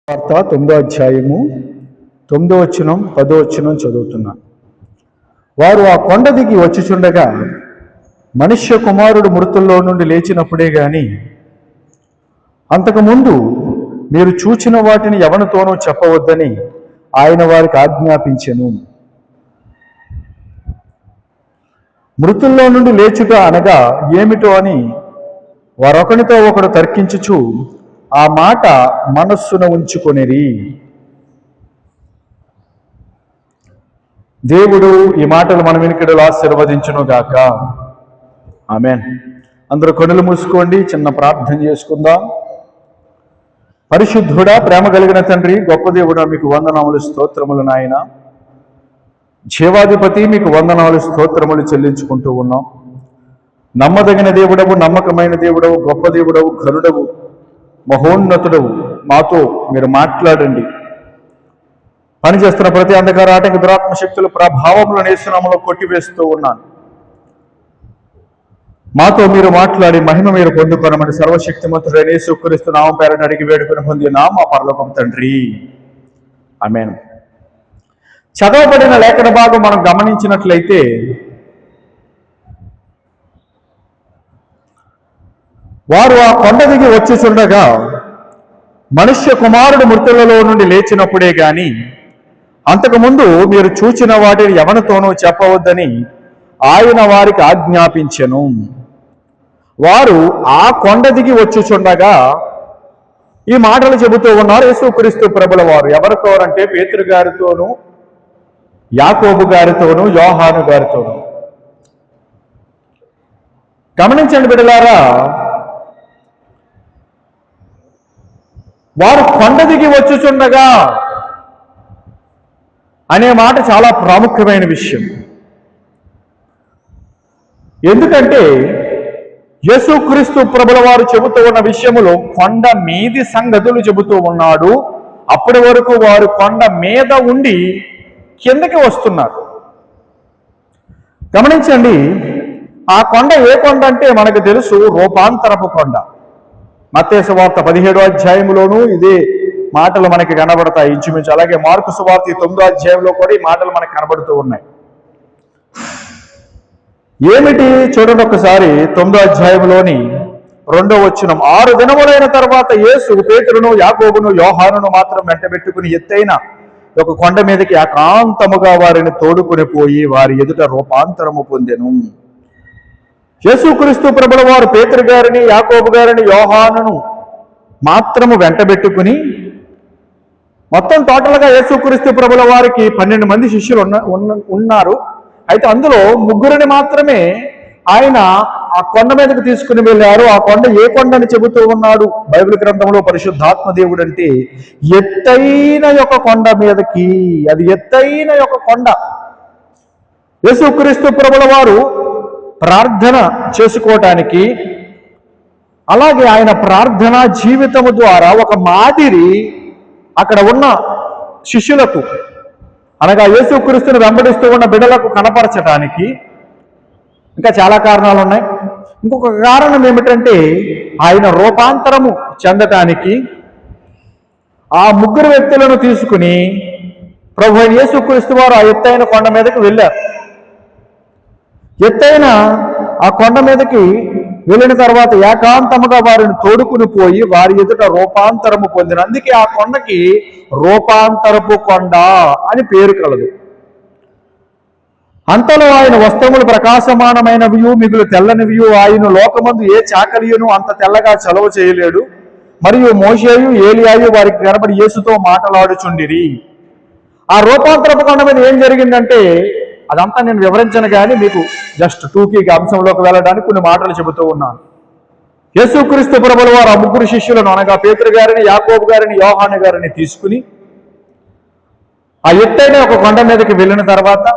వార్త 9వ అధ్యాయము 9వ వచనం 10వ వచనం చదువుతున్నాను. వారు ఆ కొండ దిగి వచ్చుచుండగా మనుష్య కుమారుడు మృతుల్లో నుండి లేచినప్పుడే గాని అంతకుముందు మీరు చూచిన వాటిని ఎవరితోనూ చెప్పవద్దని ఆయన వారికి ఆజ్ఞాపించెను. మృతుల్లో నుండి లేచుట అనగా ఏమిటో అని వారొకనితో ఒకడు తర్కించుచు ఆ మాట మనస్సున ఉంచుకొనిరి. దేవుడు ఈ మాటలు మన వెనుకడలో ఆశీర్వదించును గాక. ఆమేన్. అందరూ కనులు మూసుకోండి, చిన్న ప్రార్థన చేసుకుందాం. పరిశుద్ధుడా, ప్రేమ కలిగిన తండ్రి, గొప్ప దేవుడా, మీకు వందనాములు స్తోత్రములు నాయన. జీవాధిపతి, మీకు వందనాలు స్తోత్రములు చెల్లించుకుంటూ ఉన్నాం. నమ్మదగిన దేవుడవు, నమ్మకమైన దేవుడవు, గొప్ప దేవుడవు, ఘనుడవు, మహోన్నతుడవు, మాతో మీరు మాట్లాడండి. పనిచేస్తున్న ప్రతి అంధకార ఆటంక దురాత్మ శక్తుల ప్రభావంలో నేస్తున్నాములో కొట్టివేస్తూ ఉన్నాను. మాతో మీరు మాట్లాడి మహిమ మీరు పొందుకొనమని సర్వశక్తిమంతుడైన యేసుక్రీస్తు నామం పేరట అడిగి వేడుకొని పొందిన మా పరలోకపు తండ్రి, ఆమేన్. చదవబడిన లేఖన భాగం మనం గమనించినట్లయితే వారు ఆ కొండ దిగి వచ్చుచుండగా మనుష్య కుమారుడు మృతులలో నుండి లేచినప్పుడే గాని అంతకుముందు మీరు చూచిన వాటిని ఎవరితోనూ చెప్పవద్దని ఆయన వారికి ఆజ్ఞాపించెను. వారు ఆ కొండ దిగి వచ్చుచుండగా ఈ మాటలు చెబుతూ ఉన్నారు యేసుక్రీస్తు ప్రభుల వారు. ఎవరితో అంటే పేతురు గారితోనూ, యాకోబు గారితోనూ, యోహాను గారితోనూ. గమనించండి బిడ్డలారా, వారు కొండ దిగి వచ్చుచుండగా అనే మాట చాలా ప్రాముఖ్యమైన విషయం. ఎందుకంటే యేసుక్రీస్తు ప్రభుల వారు చెబుతూ ఉన్న విషయములో కొండ మీది సంగతులు చెబుతూ ఉన్నాడు. అప్పటి వరకు వారు కొండ మీద ఉండి కిందకి వస్తున్నారు. గమనించండి, ఆ కొండ ఏ కొండ అంటే మనకు తెలుసు, రూపాంతరపు కొండ. మత్తయి సువార్త 17వ అధ్యాయంలోనూ ఇదే మాటలు మనకి కనబడతాయి ఇంచుమించు. అలాగే మార్కు సువార్త 9వ అధ్యాయంలో కూడా ఈ మాటలు మనకు కనబడుతూ ఉన్నాయి. ఏమిటి చూడండి ఒకసారి. 9వ అధ్యాయంలోని 2వ వచనం, 6 దినములైన తర్వాత యేసు పేతురును, యాకోబును, యోహానును మాత్రం వెంటబెట్టుకుని ఎత్తైన ఒక కొండ మీదకి ఏకాంతముగా వారిని తోడుకుని పోయి వారి ఎదుట రూపాంతరము పొందెను. యేసుక్రీస్తు ప్రభుల వారు పేతురు గారిని, యాకోబు గారిని, యోహానును మాత్రము వెంటబెట్టుకుని, మొత్తం టోటల్గా యేసుక్రీస్తు ప్రభుల వారికి 12 మంది శిష్యులు ఉన్నారు. అయితే అందులో 3 మాత్రమే ఆయన ఆ కొండ మీదకి తీసుకుని వెళ్ళారు. ఆ కొండ ఏ కొండ అని చెబుతూ ఉన్నాడు బైబిల్ గ్రంథంలో పరిశుద్ధాత్మ దేవుడు అంటే ఎత్తైన యొక్క కొండ మీదకి. అది ఎత్తైన యొక్క కొండ. యేసుక్రీస్తు ప్రభుల వారు ప్రార్థన చేసుకోవటానికి, అలాగే ఆయన ప్రార్థనా జీవితము ద్వారా ఒక మాదిరి అక్కడ ఉన్న శిష్యులకు, అనగా యేసుక్రీస్తుని వెంబడిస్తూ ఉన్న బిడ్డలకు కనపరచటానికి, ఇంకా చాలా కారణాలు ఉన్నాయి. ఇంకొక కారణం ఏమిటంటే ఆయన రూపాంతరము చెందటానికి ఆ 3 వ్యక్తులను తీసుకుని ప్రభు అయిన యేసుక్రీస్తు వారు ఆ ఎత్తైన కొండ మీదకి వెళ్ళారు. ఎత్తైన ఆ కొండ మీదకి వెళ్ళిన తర్వాత ఏకాంతముగా వారిని తోడుకుని పోయి వారి ఎదుట రూపాంతరము పొందిన. అందుకే ఆ కొండకి రూపాంతరపు కొండ అని పేరు కలదు. అంతలో ఆయన వస్త్రములు ప్రకాశమానమైనవియు మిగులు తెల్లనివియు, ఆయన లోకమందు ఏ చాకలియును అంత తెల్లగా చలవ చేయలేడు. మరియు మోషేయు, ఏలియాయు వారికి కనబడి యేసుతో మాట్లాడుచుండిరి. ఆ రూపాంతరపు కొండ మీద ఏం జరిగిందంటే అదంతా నేను వివరించను, కానీ మీకు జస్ట్ టూకీగా అంశంలోకి వెళ్ళడానికి కొన్ని మాటలు చెబుతూ ఉన్నాను. యేసుక్రీస్తు ప్రభుల వారు ఆ 3 శిష్యులను, అనగా పేతురు గారిని, యాకోబు గారిని, యోహాను గారిని తీసుకుని ఆ ఎత్తైన ఒక కొండ మీదకి వెళ్ళిన తర్వాత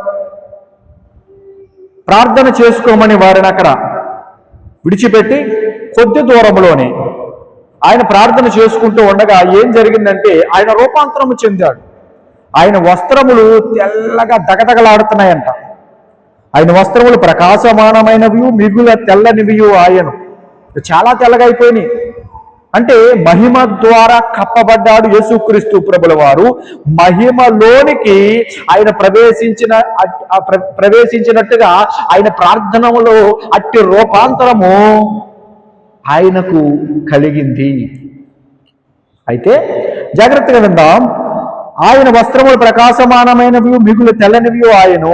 ప్రార్థన చేసుకోమని వారిని అక్కడ విడిచిపెట్టి కొద్ది దూరంలోనే ఆయన ప్రార్థన చేసుకుంటూ ఉండగా ఏం జరిగిందంటే ఆయన రూపాంతరము చెందాడు. ఆయన వస్త్రములు తెల్లగా దగదగలాడుతున్నాయంట. ఆయన వస్త్రములు ప్రకాశమానమైనవి మిగుల తెల్లనివి. ఆయన చాలా తెల్లగా అయిపోయినాయి. అంటే మహిమ ద్వారా కప్పబడ్డాడు యేసుక్రీస్తు ప్రభుల వారు. మహిమలోనికి ఆయన ప్రవేశించినట్టుగా ఆయన ప్రార్థనలో అట్టి రూపాంతరము ఆయనకు కలిగింది. అయితే జాగ్రత్తగా విందాం. ఆయన వస్త్రములు ప్రకాశమానమైనవి, మిగులు తెల్లనివి ఆయను.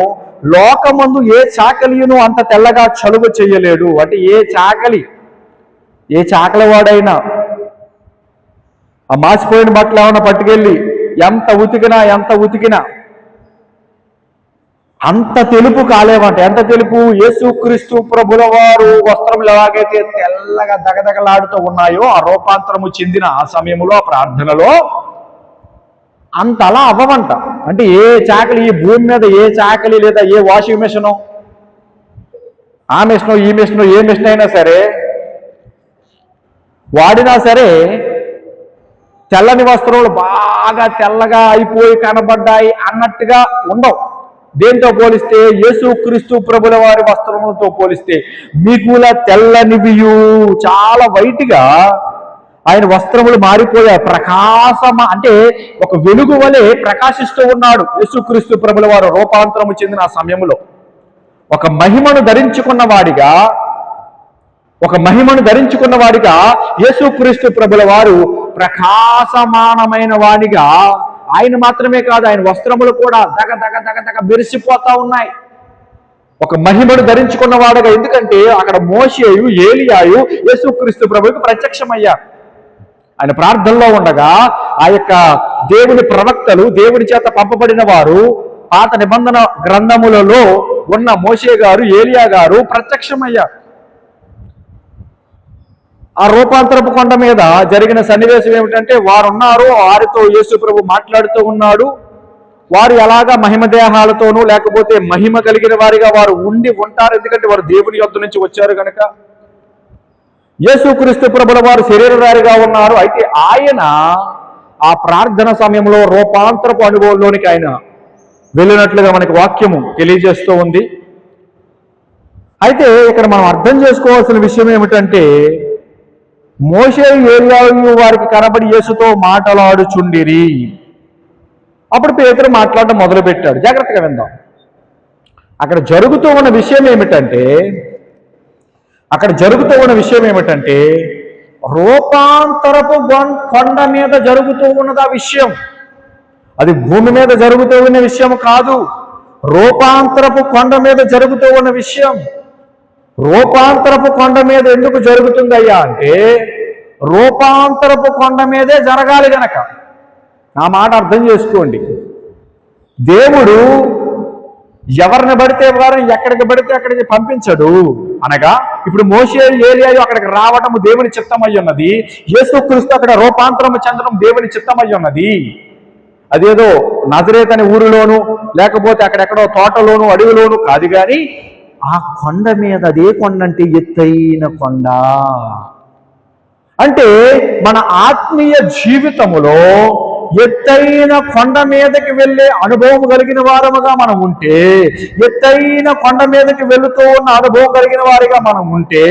లోకమందు ఏ చాకలియును అంత తెల్లగా చలువ చెయ్యలేడు. అంటే ఏ చాకలి వాడైనా ఆ మాసిపోయిన బట్టలు ఏమన్నా పట్టుకెళ్ళి ఎంత ఉతికినా అంత తెలుపు కాలేవంట. ఎంత తెలుపు? యేసుక్రీస్తు ప్రభుల వారు వస్త్రములు ఎలాగైతే తెల్లగా దగదగలాడుతూ ఉన్నాయో ఆ రూపాంతరము చెందిన ఆ సమయంలో ఆ ప్రార్థనలో అంత అలా అవ్వమంట. అంటే ఏ చాకలి, ఈ భూమి మీద ఏ చాకలి లేదా ఏ వాషింగ్ మెషినో, ఆ మెషినో ఈ మెషినో ఏ మెషిన్ అయినా సరే వాడినా సరే తెల్లని వస్త్రములు బాగా తెల్లగా అయిపోయి కనబడ్డాయి అన్నట్టుగా ఉండవు. దేంతో పోలిస్తే? యేసుక్రీస్తు ప్రభుల వారి వస్త్రములతో పోలిస్తే మిగుల తెల్లనివియు, చాలా వైట్గా ఆయన వస్త్రములు మారిపోయాయి. అంటే ఒక వెలుగు వలె ప్రకాశిస్తూ ఉన్నాడు యేసుక్రీస్తు ప్రభుల వారు రూపాంతరము చెందిన ఆ సమయంలో. ఒక మహిమను ధరించుకున్న వాడిగా యేసుక్రీస్తు ప్రభుల వారు ప్రకాశమానమైన వాడిగా, ఆయన మాత్రమే కాదు ఆయన వస్త్రములు కూడా దగ దగ దగ దగ మెరిసిపోతా ఉన్నాయి. ఒక మహిమను ధరించుకున్న వాడుగా. ఎందుకంటే అక్కడ మోషేయు, ఏలియాయు యేసుక్రీస్తు ప్రభువుకు ప్రత్యక్షమయ్యారు. ఆయన ప్రార్థనలో ఉండగా ఆ యొక్క దేవుని ప్రవక్తలు, దేవుని చేత పంపబడిన వారు, పాత నిబంధన గ్రంథములలో ఉన్న మోషే గారు, ఏలియా గారు ప్రత్యక్షమయ్యారు. ఆ రూపాంతరపు కొండ మీద జరిగిన సన్నివేశం ఏమిటంటే, వారితో యేసు ప్రభు మాట్లాడుతూ ఉన్నాడు. వారు ఎలాగా మహిమ దేహాలతోనూ లేకపోతే మహిమ కలిగిన వారిగా వారు ఉంటారు. ఎందుకంటే వారు దేవుని యొద్ద నుంచి వచ్చారు కనుక. యేసుక్రీస్తు ప్రభుల వారు శరీరధారిగా ఉన్నారు. అయితే ఆయన ఆ ప్రార్థన సమయంలో రూపాంతరపు అనుభవంలోనికి ఆయన వెళ్ళినట్లుగా మనకి వాక్యము తెలియజేస్తూ ఉంది. అయితే ఇక్కడ మనం అర్థం చేసుకోవాల్సిన విషయం ఏమిటంటే, మోషే, ఏలియాయు వారికి కనబడి యేసుతో మాట్లాడుచుండిరి. అప్పుడు పేతురు మాట్లాడడం మొదలుపెట్టాడు. జాగ్రత్తగా విందాం. అక్కడ జరుగుతూ ఉన్న విషయం ఏమిటంటే రూపాంతరపు కొండ మీద జరుగుతూ ఉన్నది ఆ విషయం. అది భూమి మీద జరుగుతూ ఉన్న విషయం కాదు. రూపాంతరపు కొండ మీద జరుగుతూ ఉన్న విషయం. రూపాంతరపు కొండ మీద ఎందుకు జరుగుతుందయ్యా అంటే, రూపాంతరపు కొండ మీదే జరగాలి గనక. నా మాట అర్థం చేసుకోండి. దేవుడు ఎవరిని పడితే వారిని ఎక్కడికి పడితే అక్కడికి పంపించడు. అనగా ఇప్పుడు మోషే, ఏలియాయు అక్కడికి రావటం దేవుని చిత్తమై ఉన్నది. యేసుక్రీస్తు అక్కడ రూపాంతరము చెందడం దేవుని చిత్తమై ఉన్నది. అదేదో నజరేత్ అనే ఊరిలోను లేకపోతే అక్కడెక్కడో తోటలోను అడవిలోను కాదు. కానీ ఆ కొండ మీద, అదే కొండ అంటే ఎత్తైన కొండ. అంటే మన ఆత్మీయ జీవితములో ఎత్తైన కొండ మీదకి వెళ్ళే అనుభవం కలిగిన వారముగా మనం ఉంటే, ఎత్తైన కొండ మీదకి వెళుతూ ఉన్న అనుభవం కలిగిన వారిగా మనం ఉంటే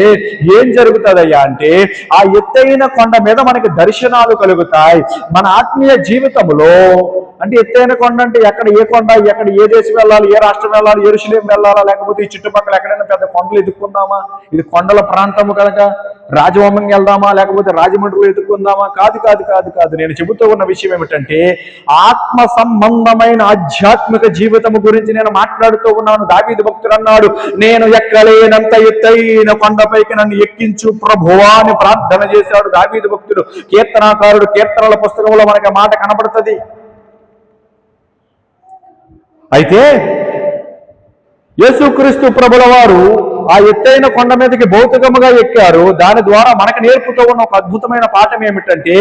ఏం జరుగుతుందయ్యా అంటే, ఆ ఎత్తైన కొండ మీద మనకి దర్శనాలు కలుగుతాయి. మన ఆత్మీయ జీవితంలో అంటే ఎత్తైన కొండ అంటే ఎక్కడ ఏ కొండ, ఎక్కడ ఏ దేశం వెళ్ళాలి, ఏ రాష్ట్రం వెళ్ళాలి, యెరూషలేం వెళ్ళాలా, లేకపోతే ఈ చుట్టుపక్కల ఎక్కడైనా పెద్ద కొండలు ఎదుక్కుందామా, ఇది కొండల ప్రాంతము కనుక రాజవంగంకి వెళ్దామా, లేకపోతే రాజమండ్రిలో ఎదుక్కుందామా? కాదు కాదు కాదు కాదు. నేను చెబుతూ ఉన్న విషయం ఏమిటంటే, ఆత్మ సంబంధమైన ఆధ్యాత్మిక జీవితము గురించి నేను మాట్లాడుతూ ఉన్నాను. దావీదు భక్తుడు అన్నాడు, నేను ఎక్కలేనంత ఎత్తైన కొండపైకి నన్ను ఎక్కించు ప్రభువా అని ప్రార్థన చేశాడు దావీదు భక్తుడు. కీర్తనాకారుడు కీర్తనల పుస్తకంలో మనకి మాట కనబడుతుంది. అయితే యేసుక్రీస్తు ప్రభుల వారు ఆ ఎత్తైన కొండ మీదకి భౌతికముగా ఎక్కారు. దాని ద్వారా మనకు నేర్పుతూ ఉన్న ఒక అద్భుతమైన పాఠం ఏమిటంటే,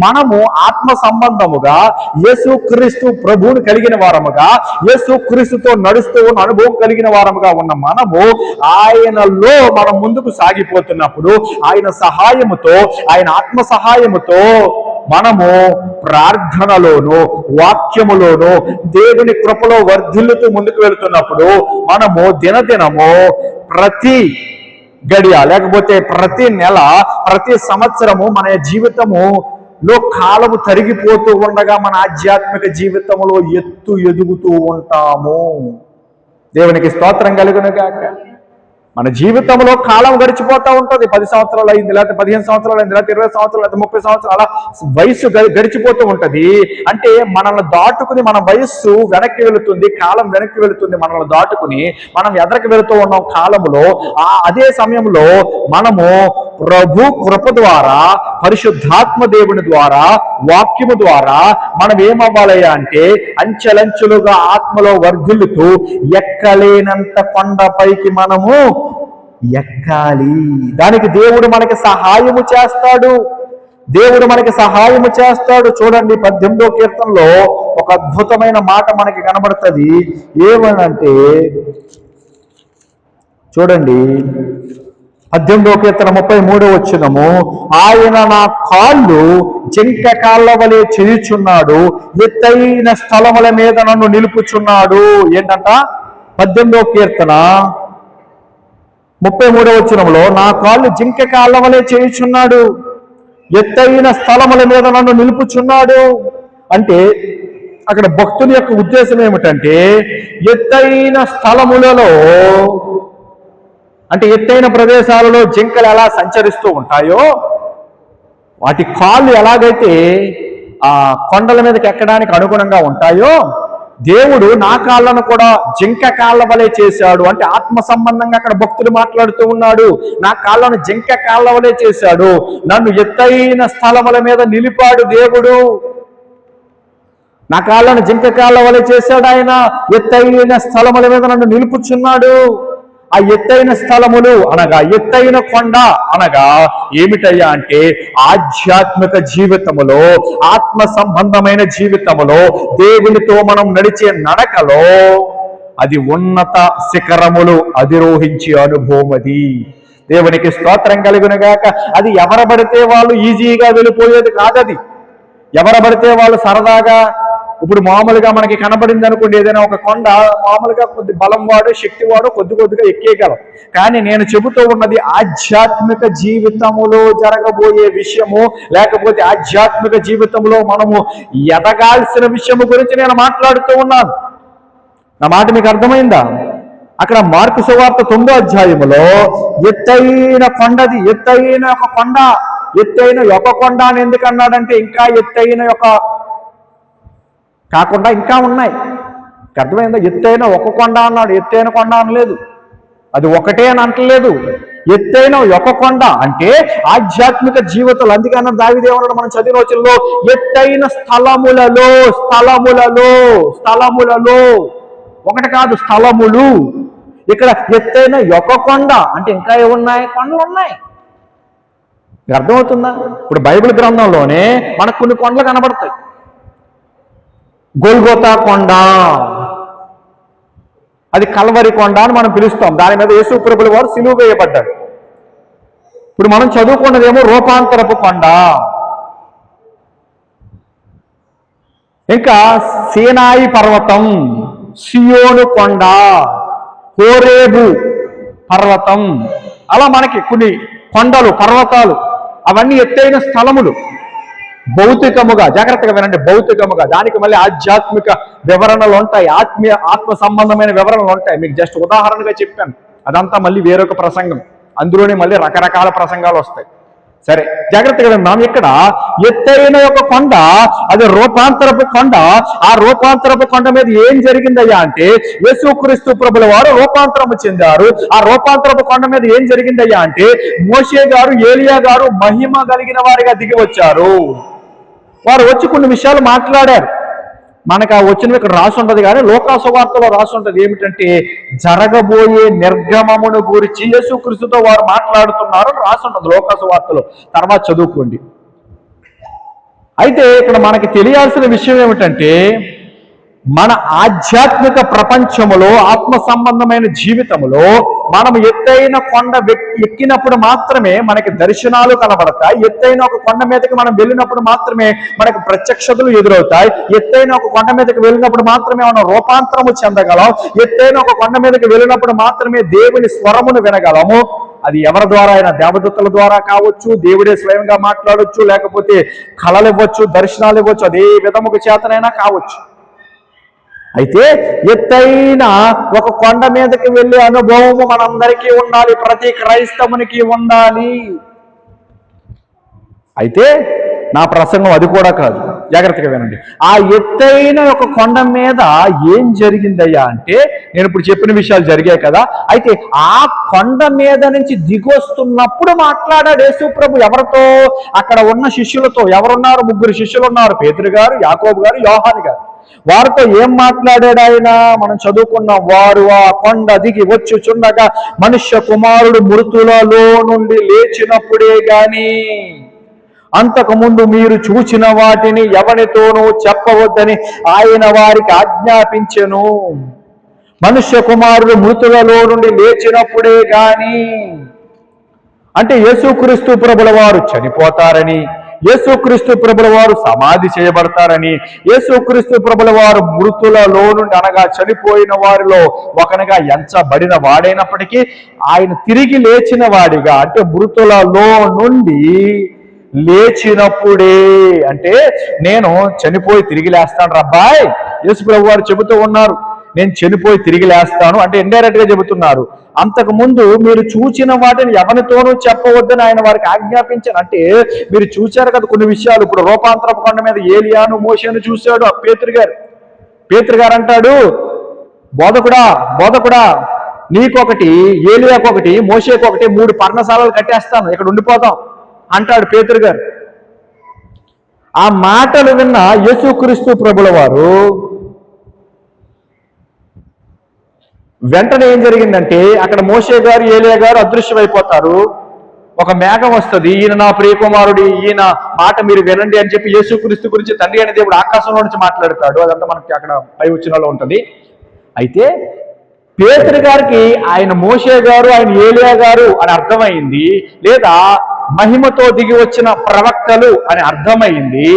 మనము ఆత్మ సంబంధముగా యేసుక్రీస్తు ప్రభువుని కలిగిన వారముగా, యేసుక్రీస్తుతో నడుస్తూ ఉన్న అనుభవం కలిగిన వారముగా ఉన్న మనము ఆయనలో మనం ముందుకు సాగిపోతున్నప్పుడు ఆయన సహాయముతో, ఆయన ఆత్మ సహాయముతో మనము ప్రార్థనలోను వాక్యములోను దేవుని కృపలో వర్ధిల్లుతూ ముందుకు వెళుతున్నప్పుడు మనము దినదినము ప్రతి గడియ లేకపోతే ప్రతి నెల, ప్రతి సంవత్సరము మన జీవితములో కాలము తరిగిపోతూ ఉండగా మన ఆధ్యాత్మిక జీవితంలో ఎదుగుతూ ఉంటాము. దేవునికి స్తోత్రం కలుగును గాక. మన జీవితంలో కాలం గడిచిపోతూ ఉంటుంది. 10 సంవత్సరాలు అయింది, లేకపోతే 15 సంవత్సరాలు అయింది, లేకపోతే 20 సంవత్సరాలు, లేకపోతే 30 సంవత్సరాలు, అలా వయసు గడిచిపోతూ ఉంటుంది. అంటే మనల్ని దాటుకుని మన వయస్సు వెనక్కి వెళుతుంది, కాలం వెనక్కి వెళుతుంది. మనల్ని దాటుకుని మనం ఎదరికి వెళుతూ ఉన్నాం కాలములో. అదే సమయంలో మనము ప్రభు కృప ద్వారా, పరిశుద్ధాత్మ దేవుని ద్వారా, వాక్యము ద్వారా మనం ఏమవ్వాలయ్యా అంటే అంచెలంచెలుగా ఆత్మలో వర్ధిల్లుతూ ఎక్కలేనంత కొండపైకి మనము ఎక్కాలి. దానికి దేవుడు మనకి సహాయము చేస్తాడు. దేవుడు మనకి సహాయము చేస్తాడు. చూడండి 18వ కీర్తనలో ఒక అద్భుతమైన మాట మనకి కనబడుతుంది. ఏమనంటే చూడండి 18వ కీర్తన 33వ వచనము, ఆయన నా కాళ్ళు జింక కాళ్ళ వలె చేయుచున్నాడు, ఎత్తైన స్థలముల మీద నన్ను నిలుపుచున్నాడు. ఏంటంట? 18వ కీర్తన 33వ వచనంలో నా కాళ్ళు జింక కాళ్ళ వలె చేయుచున్నాడు, ఎత్తైన స్థలముల మీద నన్ను నిలుపుచున్నాడు. అంటే అక్కడ భక్తుని యొక్క ఉద్దేశం ఏమిటంటే ఎత్తైన స్థలములలో, అంటే ఎత్తైన ప్రదేశాలలో జింకలు ఎలా సంచరిస్తూ ఉంటాయో, వాటి కాళ్ళు ఎలాగైతే ఆ కొండల మీదకి ఎక్కడానికి అనుగుణంగా ఉంటాయో, దేవుడు నా కాళ్ళను కూడా జింక కాళ్ళ వలె చేశాడు. అంటే ఆత్మ సంబంధంగా అక్కడ భక్తుడు మాట్లాడుతూ ఉన్నాడు. నా కాళ్ళను జింక కాళ్ళ వలె చేశాడు, నన్ను ఎత్తైన స్థలముల మీద నిలిపాడు దేవుడు. నా కాళ్ళను జింక కాళ్ళ వలె చేశాడు ఆయన, ఎత్తైన స్థలముల మీద నన్ను నిలుపుచున్నాడు. ఆ ఎత్తైన స్థలములు అనగా ఎత్తైన కొండ అనగా ఏమిటయ్యా అంటే ఆధ్యాత్మిక జీవితములో, ఆత్మ సంబంధమైన జీవితములో, దేవునితో మనం నడిచే నడకలో అది ఉన్నత శిఖరములు అధిరోహించే అనుభవం. అది దేవునికి స్తోత్రం కలుగునుగాక. అది ఎవరు పడితే వాళ్ళు ఈజీగా వెళ్ళిపోయేది కాదది. ఎవరు పడితే వాళ్ళు సరదాగా, ఇప్పుడు మామూలుగా మనకి కనబడింది అనుకోండి ఏదైనా ఒక కొండ, మామూలుగా కొద్ది బలం వాడు, శక్తి వాడు కొద్దిగా ఎక్కేయగలం. కానీ నేను చెబుతూ ఉన్నది ఆధ్యాత్మిక జీవితములో జరగబోయే విషయము, లేకపోతే ఆధ్యాత్మిక జీవితంలో మనము ఎదగాల్సిన విషయము గురించి నేను మాట్లాడుతూ ఉన్నాను. నా మాట మీకు అర్థమైందా? అక్కడ మార్కు సువార్త 9వ అధ్యాయములో ఎత్తైన కొండది, ఎత్తైన ఒక కొండ, ఎత్తైన ఒక కొండ అని ఎందుకు అన్నాడంటే ఇంకా ఎత్తైన ఒక కాకుండా ఇంకా ఉన్నాయి. అర్థమైందా? ఎత్తైన ఒక కొండ అన్నాడు, ఎత్తైన కొండ అనలేదు. అది ఒకటే అని అంటలేదు, ఎత్తైన ఒక కొండ అంటే ఆధ్యాత్మిక జీవితాలు. అందుకే అన్నాడు దావీదేవనుడు మనం చదివిన వచనంలో ఎత్తైన స్థలములలో, స్థలములలో, స్థలములలో, ఒకటి కాదు స్థలములు. ఇక్కడ ఎత్తైన ఒక కొండ అంటే ఇంకా ఏమున్నాయి? కొండలు ఉన్నాయి. అర్థమవుతుందా? ఇప్పుడు బైబిల్ గ్రంథంలోనే మనకు కొన్ని కొండలు కనబడతాయి. గొల్గొతా కొండ, అది కల్వరి కొండ అని మనం పిలుస్తాం. దాని మీద యేసు ప్రభుల వారు సిలువ వేయబడ్డాడు. ఇప్పుడు మనం చదువుకున్నదేమో రూపాంతరపు కొండ, ఇంకా సీనాయి పర్వతం, సియోను కొండ, హోరేబు పర్వతం, అలా మనకి కొన్ని కొండలు, పర్వతాలు, అవన్నీ ఎత్తైన స్థలములు. భౌతికముగా జాగ్రత్తగా వినండి, భౌతికముగా. దానికి మళ్ళీ ఆధ్యాత్మిక వివరణలు ఉంటాయి, ఆత్మ సంబంధమైన వివరణలు ఉంటాయి. మీకు జస్ట్ ఉదాహరణగా చెప్పాను, అదంతా మళ్ళీ వేరొక ప్రసంగం. అందులోనే మళ్ళీ రకరకాల ప్రసంగాలు వస్తాయి. సరే, జాగ్రత్తగా విన్నాం. ఇక్కడ ఎత్తైన ఒక కొండ, అది రూపాంతరపు కొండ. ఆ రూపాంతరపు కొండ మీద ఏం జరిగిందయ్యా అంటే యేసుక్రీస్తు ప్రభుల వారు రూపాంతరము చెందారు. ఆ రూపాంతరపు కొండ మీద ఏం జరిగిందయ్యా అంటే మోషే గారు, ఏలియా గారు మహిమ కలిగిన వారిగా దిగి వచ్చారు. వారు వచ్చి కొన్ని విషయాలు మాట్లాడారు. మనకు ఆ వచ్చినవి ఇక్కడ రాసి ఉంటుంది, కానీ లోకాసు వార్తలో రాసి ఉంటుంది. ఏమిటంటే జరగబోయే నిర్గమమును గురించి యేసుక్రీస్తుతో వారు మాట్లాడుతున్నారు రాసి ఉంటుంది లోకాసు వార్తలో. తర్వాత చదువుకోండి. అయితే ఇక్కడ మనకి తెలియాల్సిన విషయం ఏమిటంటే మన ఆధ్యాత్మిక ప్రపంచములో, ఆత్మ సంబంధమైన జీవితములో మనం ఎత్తైన కొండ ఎక్కినప్పుడు మాత్రమే మనకి దర్శనాలు కనబడతాయి. ఎత్తైన ఒక కొండ మీదకి మనం వెళ్ళినప్పుడు మాత్రమే మనకు ప్రత్యక్షతలు ఎదురవుతాయి. ఎత్తైన ఒక కొండ మీదకి వెళ్ళినప్పుడు మాత్రమే మనం రూపాంతరము చెందగలం. ఎత్తైన ఒక కొండ మీదకి వెళ్ళినప్పుడు మాత్రమే దేవుని స్వరమును వినగలము. అది ఎవరి ద్వారా అయినా, దేవదూతల ద్వారా కావచ్చు, దేవుడే స్వయంగా మాట్లాడొచ్చు, లేకపోతే కళలు ఇవ్వచ్చు, దర్శనాలు ఇవ్వచ్చు, అదే విధముగా చేతనైనా కావచ్చు. అయితే ఎత్తైన ఒక కొండ మీదకి వెళ్ళే అనుభవము మనందరికీ ఉండాలి, ప్రతి క్రైస్తవునికి ఉండాలి. అయితే నా ప్రసంగం అది కూడా కాదు, జాగ్రత్తగా వినండి. ఆ ఎత్తైన ఒక కొండ మీద ఏం జరిగిందయ్యా అంటే, నేను ఇప్పుడు చెప్పిన విషయాలు జరిగాయి కదా, అయితే ఆ కొండ మీద నుంచి దిగొస్తున్నప్పుడు మాట్లాడాడు యేసు ప్రభు. ఎవరితో? అక్కడ ఉన్న శిష్యులతో. ఎవరున్నారు? 3 శిష్యులు ఉన్నారు, పేతురు గారు, యాకోబు గారు, యోహాను గారు. వారితో ఏం మాట్లాడాడు ఆయన? మనం చదువుకున్నాం. వారు ఆ కొండ దిగి వచ్చుచుండగా మనుష్య కుమారుడు మృతులలో నుండి లేచినప్పుడే గాని అంతకుముందు మీరు చూచిన వాటిని ఎవరితోనూ చెప్పవద్దని ఆయన వారికి ఆజ్ఞాపించెను. మనుష్య కుమారుడు మృతులలో నుండి లేచినప్పుడే గాని అంటే యేసుక్రీస్తు ప్రభుల వారు చనిపోతారని, యేసుక్రీస్తు ప్రభుల వారు సమాధి చేయబడతారని, యేసుక్రీస్తు ప్రభుల వారు మృతులలో నుండి అనగా చనిపోయిన వారిలో ఒకనిగా ఎంచబడిన వాడైనప్పటికీ ఆయన తిరిగి లేచిన వాడిగా, అంటే మృతులలో నుండి లేచినప్పుడే, అంటే నేను చనిపోయి తిరిగి లేస్తాను రబ్బాయ్, యేసు ప్రభు వారు చెబుతూ ఉన్నారు. నేను చనిపోయి తిరిగి లేస్తాను అంటే ఇండైరెక్ట్ గా చెబుతున్నారు. అంతకు ముందు మీరు చూచిన వాటిని ఎవరితోనూ చెప్పవద్దని ఆయన వారికి ఆజ్ఞాపించారు. అంటే మీరు చూశారు కదా కొన్ని విషయాలు. ఇప్పుడు రూపాంతరపు కొండ మీద ఏలియాను మోషేను చూశాడు పేతురు గారు అంటాడు, బోధకుడా నీకొకటి, ఏలియాకొకటి, మోషేకొకటి 3 పర్ణశాలలు కట్టేస్తాను, ఇక్కడ ఉండిపోతాం అంటాడు పేతురు గారు. ఆ మాటలు విన్న యేసుక్రీస్తు ప్రభుల వారు వెంటనే ఏం జరిగిందంటే, అక్కడ మోషే గారు, ఏలియా గారు అదృశ్యమైపోతారు. ఒక మేఘం వస్తుంది, ఈయన నా ప్రియకుమారుడు, ఈయన మాట మీరు వినండి అని చెప్పి యేసుక్రీస్తు గురించి తండ్రి అనే దేవుడు ఆకాశంలో నుంచి మాట్లాడతాడు. అదంతా మనకి అక్కడ పై వచనాల్లో ఉంటుంది. అయితే పేతురు గారికి ఆయన మోషే గారు, ఆయన ఏలియా గారు అని అర్థమైంది, లేదా మహిమతో దిగి వచ్చిన ప్రవక్తలు అని అర్థమైంది.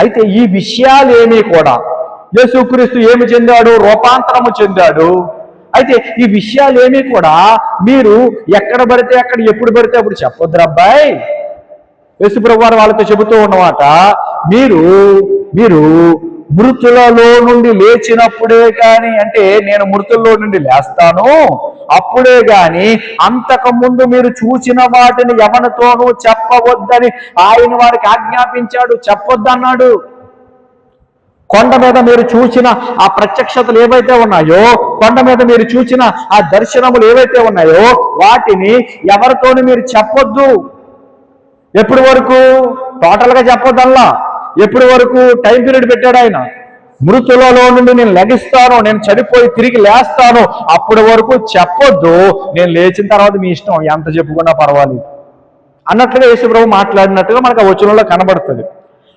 అయితే ఈ విషయాలేమీ కూడా యేసుక్రీస్తు ఏమి చెందాడు? రూపాంతరము చెందాడు. అయితే ఈ విషయాలేమీ కూడా మీరు ఎక్కడ పడితే అక్కడ, ఎప్పుడు పడితే అప్పుడు చెప్పొద్దు అబ్బాయి. యేసుప్రభు వారు వాళ్ళతో చెబుతూ ఉన్నమాట, మీరు మృతులలో నుండి లేచినప్పుడే కానీ, అంటే నేను మృతుల్లో నుండి లేస్తాను అప్పుడే గాని అంతకు ముందు మీరు చూసిన వాటిని ఎవరితోనూ చెప్పవద్దని ఆయన వారికి ఆజ్ఞాపించాడు. చెప్పొద్దన్నాడు. కొండ మీద మీరు చూసిన ఆ ప్రత్యక్షతలు ఏవైతే ఉన్నాయో, కొండ మీద మీరు చూసిన ఆ దర్శనములు ఏవైతే ఉన్నాయో వాటిని ఎవరితోనూ మీరు చెప్పొద్దు. ఎప్పటి వరకు? టోటల్గా చెప్పొద్దల్లా. ఎప్పటి వరకు? టైం పీరియడ్ పెట్టాడు ఆయన. మృతులలో నుండి నేను లెగిస్తాను, నేను చనిపోయి తిరిగి లేస్తాను, అప్పటి వరకు చెప్పొద్దు. నేను లేచిన తర్వాత మీ ఇష్టం, ఎంత చెప్పుకున్నా పర్వాలేదు అన్నట్లుగా యేసుప్రభు మాట్లాడినట్టుగా మనకు ఆ వచనంలో కనబడుతుంది.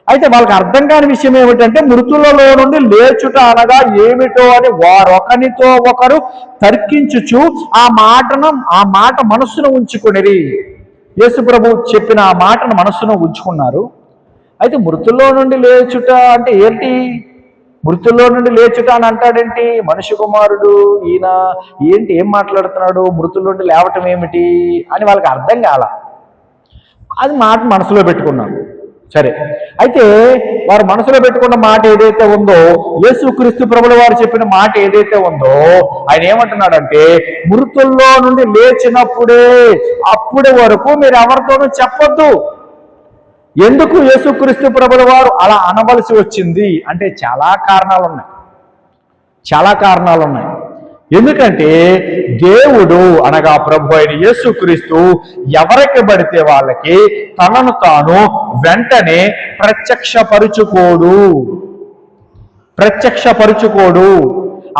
అయితే వాళ్ళకి అర్థం కాని విషయం ఏమిటంటే, మృతులలో నుండి లేచుట అనగా ఏమిటో అని వారొకరితో ఒకరు తర్కించుచు ఆ మాట మనస్సును ఉంచుకునేది. యేసుప్రభు చెప్పిన ఆ మాటను మనస్సును ఉంచుకున్నారు. అయితే మృతుల్లో నుండి లేచుట అంటే ఏంటి? మృతుల్లో నుండి లేచుట అని అంటాడేంటి? మనుష్య కుమారుడు ఈయన ఏంటి, ఏం మాట్లాడుతున్నాడు? మృతుల నుండి లేవటం ఏమిటి అని వాళ్ళకి అర్థం కాల. అది మాట మనసులో పెట్టుకున్నారు. సరే, అయితే వారు మనసులో పెట్టుకున్న మాట ఏదైతే ఉందో, యేసుక్రీస్తు ప్రభుల వారు చెప్పిన మాట ఏదైతే ఉందో, ఆయన ఏమంటున్నాడంటే, మృతుల్లో నుండి లేచినప్పుడే, అప్పటి వరకు మీరు ఎవరితోనూ చెప్పొద్దు. ఎందుకు యేసుక్రీస్తు ప్రభుల వారు అలా అనవలసి వచ్చింది అంటే చాలా కారణాలు ఉన్నాయి. ఎందుకంటే దేవుడు అనగా ప్రభు అయిన యేసుక్రీస్తు ఎవరికి పడితే వాళ్ళకి తనను తాను వెంటనే ప్రత్యక్షపరుచుకోడు.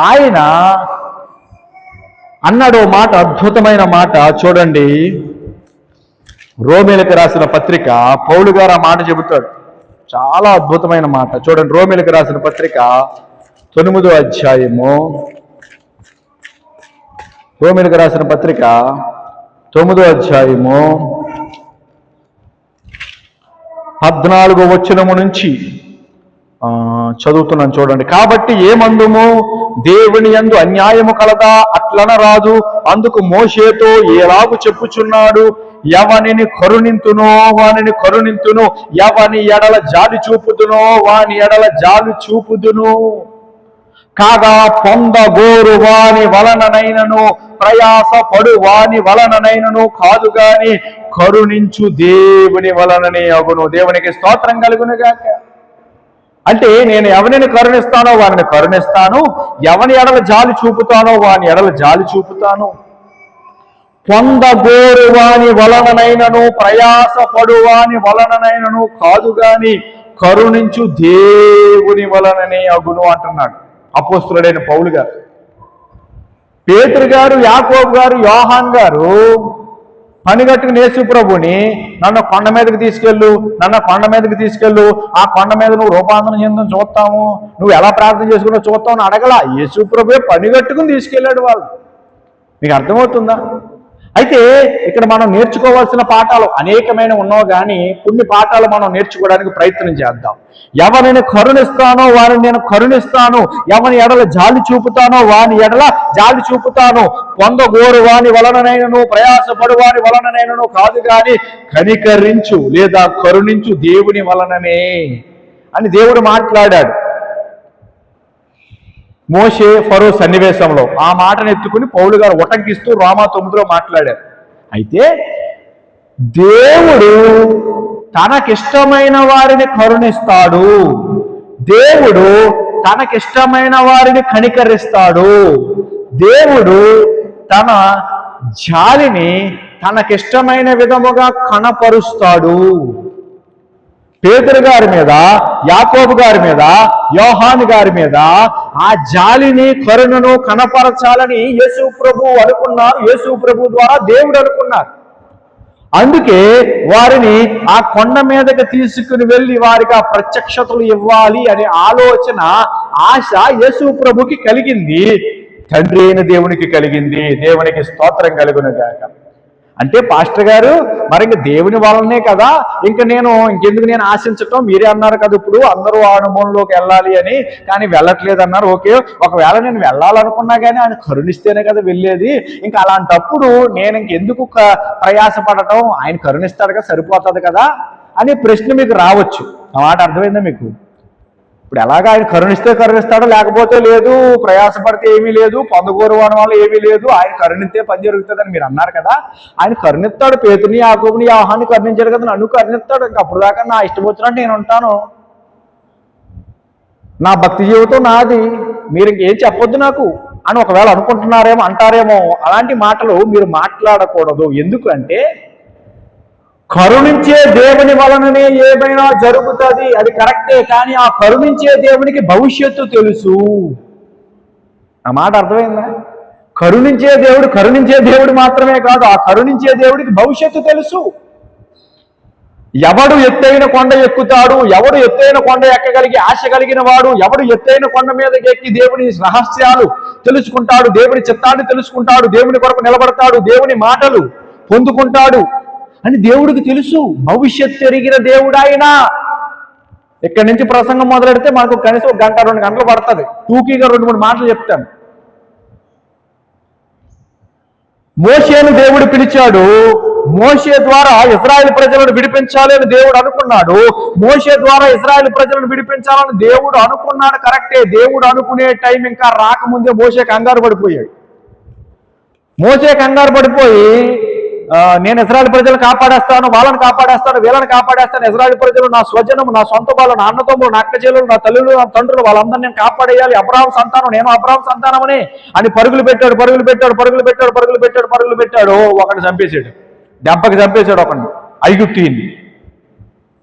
ఆయన అన్నాడు మాట, అద్భుతమైన మాట చూడండి. రోమీలకు రాసిన పత్రిక పౌలు గారు ఆ మాట చెబుతాడు. చాలా అద్భుతమైన మాట చూడండి. రోమీలకు రాసిన పత్రిక 9వ అధ్యాయము, రోమీలకు రాసిన పత్రిక 9వ అధ్యాయము 14వ వచనము నుంచి చదువుతున్నాను చూడండి. కాబట్టి ఏమందుము, దేవుని యందు అన్యాయము కలదా, అట్లనరాదు. అందుకు మోషేతో ఎలాగు చెప్పుచున్నాడు, ఎవనిని కరుణింతునో వానిని కరుణింతును, ఎవని ఎడల జాలి చూపుదునో వాని ఎడల జాలి చూపుదును. కాగా పొందగోరు వాని వలననైనను ప్రయాస పడు వాని వలననైనను కాదు గాని కరుణించు దేవుని వలననే అగును. దేవునికి స్తోత్రం కలుగునుగాక. అంటే నేను ఎవరిని కరుణిస్తానో వారిని కరుణిస్తాను, ఎవని ఎడల జాలి చూపుతానో వాని ఎడల జాలి చూపుతాను. పొందగోరు వాని వలననైనను ప్రయాస పడువాని వలననైనను కాదు గాని కరుణించు దేవుని వలననే అగును అంటున్నాడు అపోస్తులుడైన పౌలు గారు. పేతురు గారు, యాకోబు గారు, యోహాన్ గారు పనిగట్టుకుని యేసు ప్రభుని నన్ను కొండ మీదకి తీసుకెళ్ళు, ఆ కొండ మీద నువ్వు రూపాంతరం చెందని చూస్తాము, నువ్వు ఎలా ప్రార్థన చేసుకున్నావు చూస్తావు అని అడగల. యేసు ప్రభువే పనిగట్టుకుని తీసుకెళ్ళాడు వాళ్ళు. మీకు అర్థమవుతుందా? అయితే ఇక్కడ మనం నేర్చుకోవాల్సిన పాఠాలు అనేకమైన ఉన్నావు, కానీ కొన్ని పాఠాలు మనం నేర్చుకోవడానికి ప్రయత్నం చేద్దాం. ఎవరిని కరుణిస్తానో వారిని నేను కరుణిస్తాను, ఎవరి ఎడల జాలి చూపుతానో వాని ఎడల జాలి చూపుతాను. పొందగోరు వాని వలననైనను ప్రయాసపడు వాని వలననైనను కాదు కానీ కనికరించు లేదా కరుణించు దేవుని వలననే అని దేవుడు మాట్లాడాడు మోషే ఫరో సన్నివేశంలో. ఆ మాటను ఎత్తుకుని పౌలు గారు ఉటంకిస్తూ రోమా 9లో మాట్లాడారు. అయితే దేవుడు తనకిష్టమైన వారిని కరుణిస్తాడు, దేవుడు తనకిష్టమైన వారిని కనికరిస్తాడు, దేవుడు తన జాలిని తనకిష్టమైన విధముగా కనపరుస్తాడు. పేతురు గారి మీద, యాకోబు గారి మీద, యోహాను గారి మీద ఆ జాలిని కరుణను కనపరచాలని యేసు ప్రభు అనుకున్నారు. యేసు ప్రభు ద్వారా దేవుడు అనుకున్నారు. అందుకే వారిని ఆ కొండ మీదకి తీసుకుని వెళ్ళి వారికి ఆ ప్రత్యక్షతలు ఇవ్వాలి అనే ఆలోచన, ఆశ యేసు ప్రభుకి కలిగింది, తండ్రి అయిన దేవునికి కలిగింది. దేవునికి స్తోత్రం కలుగునుగాక. అంటే పాస్టర్ గారు మరి ఇంక దేవుని వలనే కదా, ఇంకెందుకు నేను ఆశించటం, మీరే అన్నారు కదా ఇప్పుడు అందరూ ఆ అనుభవంలోకి వెళ్ళాలి అని, కానీ వెళ్ళట్లేదు అన్నారు. ఓకే, ఒకవేళ నేను వెళ్ళాలనుకున్నా కానీ ఆయన కరుణిస్తేనే కదా వెళ్ళేది, ఇంకా అలాంటప్పుడు నేను ఇంకెందుకు ప్రయాసపడటం, ఆయన కరుణిస్తాడు కదా సరిపోతుంది కదా అనే ప్రశ్న మీకు రావచ్చు. ఆ మాట అర్థమైందా మీకు? ఇప్పుడు ఎలాగ ఆయన కరుణిస్తే కరుణిస్తాడో, లేకపోతే లేదు, ప్రయాసపడితే ఏమీ లేదు, పొందగోరు వల్ల ఏమీ లేదు, ఆయన కరుణిస్తే పని జరుగుతుందని మీరు అన్నారు కదా. ఆయన కరుణిస్తాడు, పేతుని యాకోబుని యోహాన్ని కరుణించాడు కదా, నన్ను కరుణిస్తాడు. ఇంకా అప్పుడు దాకా నా ఇష్టం వచ్చినట్టు నేను ఉంటాను, నా భక్తి జీవితం నాది, మీరు ఇంకేం చెప్పొద్దు నాకు అని ఒకవేళ అనుకుంటున్నారేమో, అంటారేమో. అలాంటి మాటలు మీరు మాట్లాడకూడదు. ఎందుకంటే కరుణించే దేవుని వలననే ఏమైనా జరుగుతుంది, అది కరెక్టే. కానీ ఆ కరుణించే దేవునికి భవిష్యత్తు తెలుసు. ఆ మాట అర్థమైందా? కరుణించే దేవుడు మాత్రమే కాదు, ఆ కరుణించే దేవుడికి భవిష్యత్తు తెలుసు. ఎవడు ఎత్తైన కొండ ఎక్కుతాడు, ఎవడు ఎత్తైన కొండ ఎక్కగలిగి ఆశ కలిగిన వాడు, ఎవడు ఎత్తైన కొండ మీదకి ఎక్కి దేవుని రహస్యాలు తెలుసుకుంటాడు, దేవుని చిత్తాన్ని తెలుసుకుంటాడు, దేవుని కొరకు నిలబడతాడు, దేవుని మాటలు పొందుకుంటాడు అని దేవుడికి తెలుసు. భవిష్యత్తు ఎరిగిన దేవుడు ఆయన. ఇక్కడి నుంచి ప్రసంగం మొదలెడితే మనకు కనీసం 1 గంట 2 గంటలు పడుతుంది. టూకీగా 2-3 మాటలు చెప్తాను. మోషేను దేవుడు పిలిచాడు, మోషే ద్వారా ఇశ్రాయేలు ప్రజలను విడిపించాలి అని దేవుడు అనుకున్నాడు. మోషే ద్వారా ఇశ్రాయేలు ప్రజలను విడిపించాలని దేవుడు అనుకున్నాడు, కరెక్టే. దేవుడు అనుకునే టైం ఇంకా రాకముందే మోషే కంగారు పడిపోయాడు. మోషే కంగారు పడిపోయి నేను ఇశ్రాయేలు ప్రజలు కాపాడేస్తాను, వాళ్ళని కాపాడేస్తాను, వీళ్ళని కాపాడేస్తాను, ఇశ్రాయేలు ప్రజలు నా స్వజనము, నా సొంత వాళ్ళు, నా అన్నతమ్ములు, నా అక్క చెల్లెలు, నా తల్లులు, నా తండ్రులు, వాళ్ళందరినీ నేను కాపాడేయాలి, అబ్రాహాము సంతానం, నేను అబ్రాహాము సంతానమని అని పరుగులు పెట్టాడు. ఒకటి చంపేశాడు, దెబ్బకి చంపేశాడు ఒకడిని,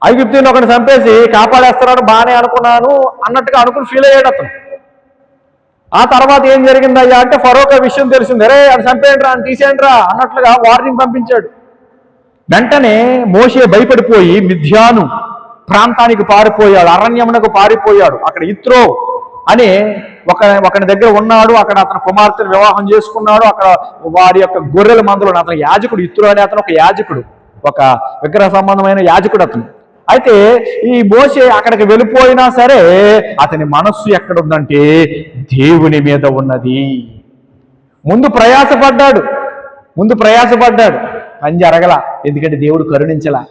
ఐగుప్తీని ఒకడిని చంపేసి కాపాడేస్తున్నాడు, బాగానే అనుకున్నాను అన్నట్టుగా అనుకుని ఫీల్ అయ్యాడు అతను. ఆ తర్వాత ఏం జరిగిందయ్యా అంటే ఫరోకి విషయం తెలిసింది. అరే అది చంపేయండిరా, అని తీసేయండిరా అన్నట్లుగా వార్నింగ్ పంపించాడు. వెంటనే మోషే భయపడిపోయి మిథ్యాను ప్రాంతానికి పారిపోయాడు, అరణ్యమునకు పారిపోయాడు. అక్కడ ఇత్రో అనే ఒకని దగ్గర ఉన్నాడు. అక్కడ అతను కుమార్తెను వివాహం చేసుకున్నాడు. అక్కడ వారి యొక్క గొర్రెల మందలో అతను యాజకుడు, ఇత్రో అనే అతను ఒక యాజకుడు, ఒక విగ్రహ సంబంధమైన యాజకుడు అతను. అయితే ఈ మోషే అక్కడికి వెళ్ళిపోయినా సరే అతని మనస్సు ఎక్కడుందంటే దేవుని మీద ఉన్నది. ముందు ప్రయాసపడ్డాడు పని జరగల, ఎందుకంటే దేవుడు కరుణించలా.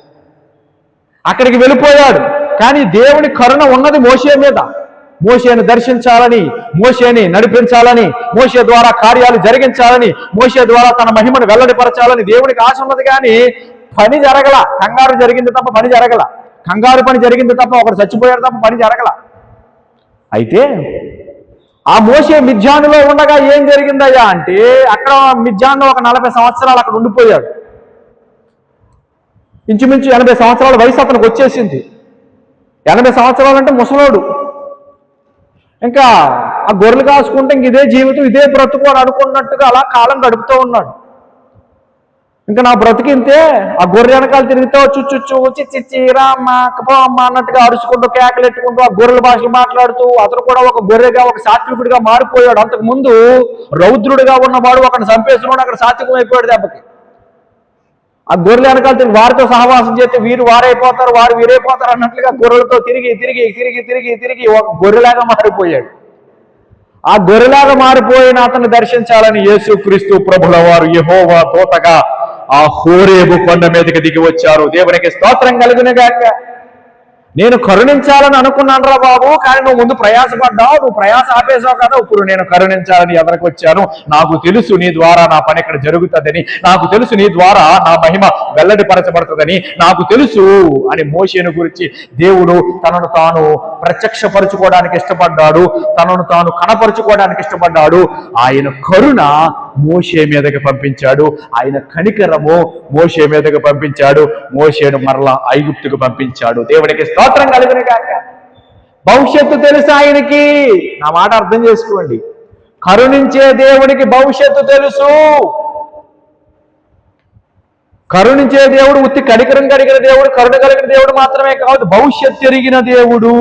అక్కడికి వెళ్ళిపోయాడు, కానీ దేవుని కరుణ ఉన్నది మోషే మీద. మోషేను దర్శించాలని, మోషేని నడిపించాలని, మోషే ద్వారా కార్యాలు జరిగించాలని, మోషే ద్వారా తన మహిమను వెల్లడిపరచాలని దేవునికి ఆశ ఉన్నది. కానీ పని జరగల. కంగారు జరిగింది తప్ప పని జరగల. కంగారు పని జరిగింది తప్ప, ఒకరు చచ్చిపోయారు తప్ప పని జరగల. అయితే ఆ మోషే మిద్యానులో ఉండగా ఏం జరిగిందయ్యా అంటే, అక్కడ మిద్యాన్లో ఒక 40 సంవత్సరాలు అక్కడ ఉండిపోయాడు. ఇంచుమించు 80 సంవత్సరాల వయసు అతనికి వచ్చేసింది. 80 సంవత్సరాలు అంటే ముసలోడు. ఇంకా ఆ గొర్రెలు కాసుకుంటే ఇంక ఇదే జీవితం, ఇదే బ్రతుకు అని అనుకున్నట్టుగా అలా కాలం గడుపుతూ ఉన్నాడు. ఇంకా నా బ్రతికింతే, ఆ గొర్రె వెనకాల తిరుగుతూ చుచ్చు చిచ్చి రామ్మ అమ్మ అన్నట్టుగా అరుచుకుంటూ కేకలెట్టుకుంటూ ఆ గొర్రెల భాషలు మాట్లాడుతూ అతను కూడా ఒక గొర్రెగా, ఒక సాత్వికుడిగా మారిపోయాడు. అంతకు ముందు రౌద్రుడిగా ఉన్నవాడు ఒకరిని చంపేస్తున్నాడు, అక్కడ సాత్వికం అయిపోయాడు దెబ్బకి. ఆ గొర్రెల వెనకాల తిరిగి వారితో సహవాసం చేస్తే వీరు వారైపోతారు, వారు వీరైపోతారు అన్నట్లుగా గొర్రెలతో తిరిగి తిరిగి తిరిగి తిరిగి తిరిగి ఒక గొర్రెలాగా మారిపోయాడు. ఆ గొర్రెలాగా మారిపోయిన అతన్ని దర్శించాలని యేసుక్రీస్తు ప్రభుల వారు యెహోవా దూతగా ఆ హోరేబు కొండ మీదకి దిగి వచ్చారు. దేవునికి స్తోత్రం కలుగునుగాక. నేను కరుణించాలని అనుకున్నాను రా బాబు, కానీ నువ్వు ముందు ప్రయాసపడ్డావు, నువ్వు ప్రయాస ఆపేసావు కదా, ఇప్పుడు నేను కరుణించాలని ఎదరికి వచ్చాను. నాకు తెలుసు నీ ద్వారా నా పని ఇక్కడ జరుగుతుందని, నాకు తెలుసు నీ ద్వారా నా మహిమ వెల్లడిపరచబడుతుందని నాకు తెలుసు అని మోషేను గురించి దేవుడు తనను తాను ప్రత్యక్షపరచుకోవడానికి ఇష్టపడ్డాడు, తనను తాను కనపరుచుకోవడానికి ఇష్టపడ్డాడు. ఆయన కరుణ మోషే మీదకి పంపించాడు, ఆయన కనికరము మోషే మీదకి పంపించాడు. మోషేను మరలా ఐగుప్తుకు పంపించాడు. దేవునికి స్తోత్రం కలుగును గాక. భవిష్యత్తు తెలుసు ఆయనకి. నా మాట అర్థం చేసుకోండి. కరుణించే దేవుడికి భవిష్యత్తు తెలుసు. కరుణించే దేవుడు ఉత్తి కనికరం కలిగిన దేవుడు, కరుణ కలిగిన దేవుడు మాత్రమే కాదు, భవిష్యత్తు ఎరిగిన దేవుడు.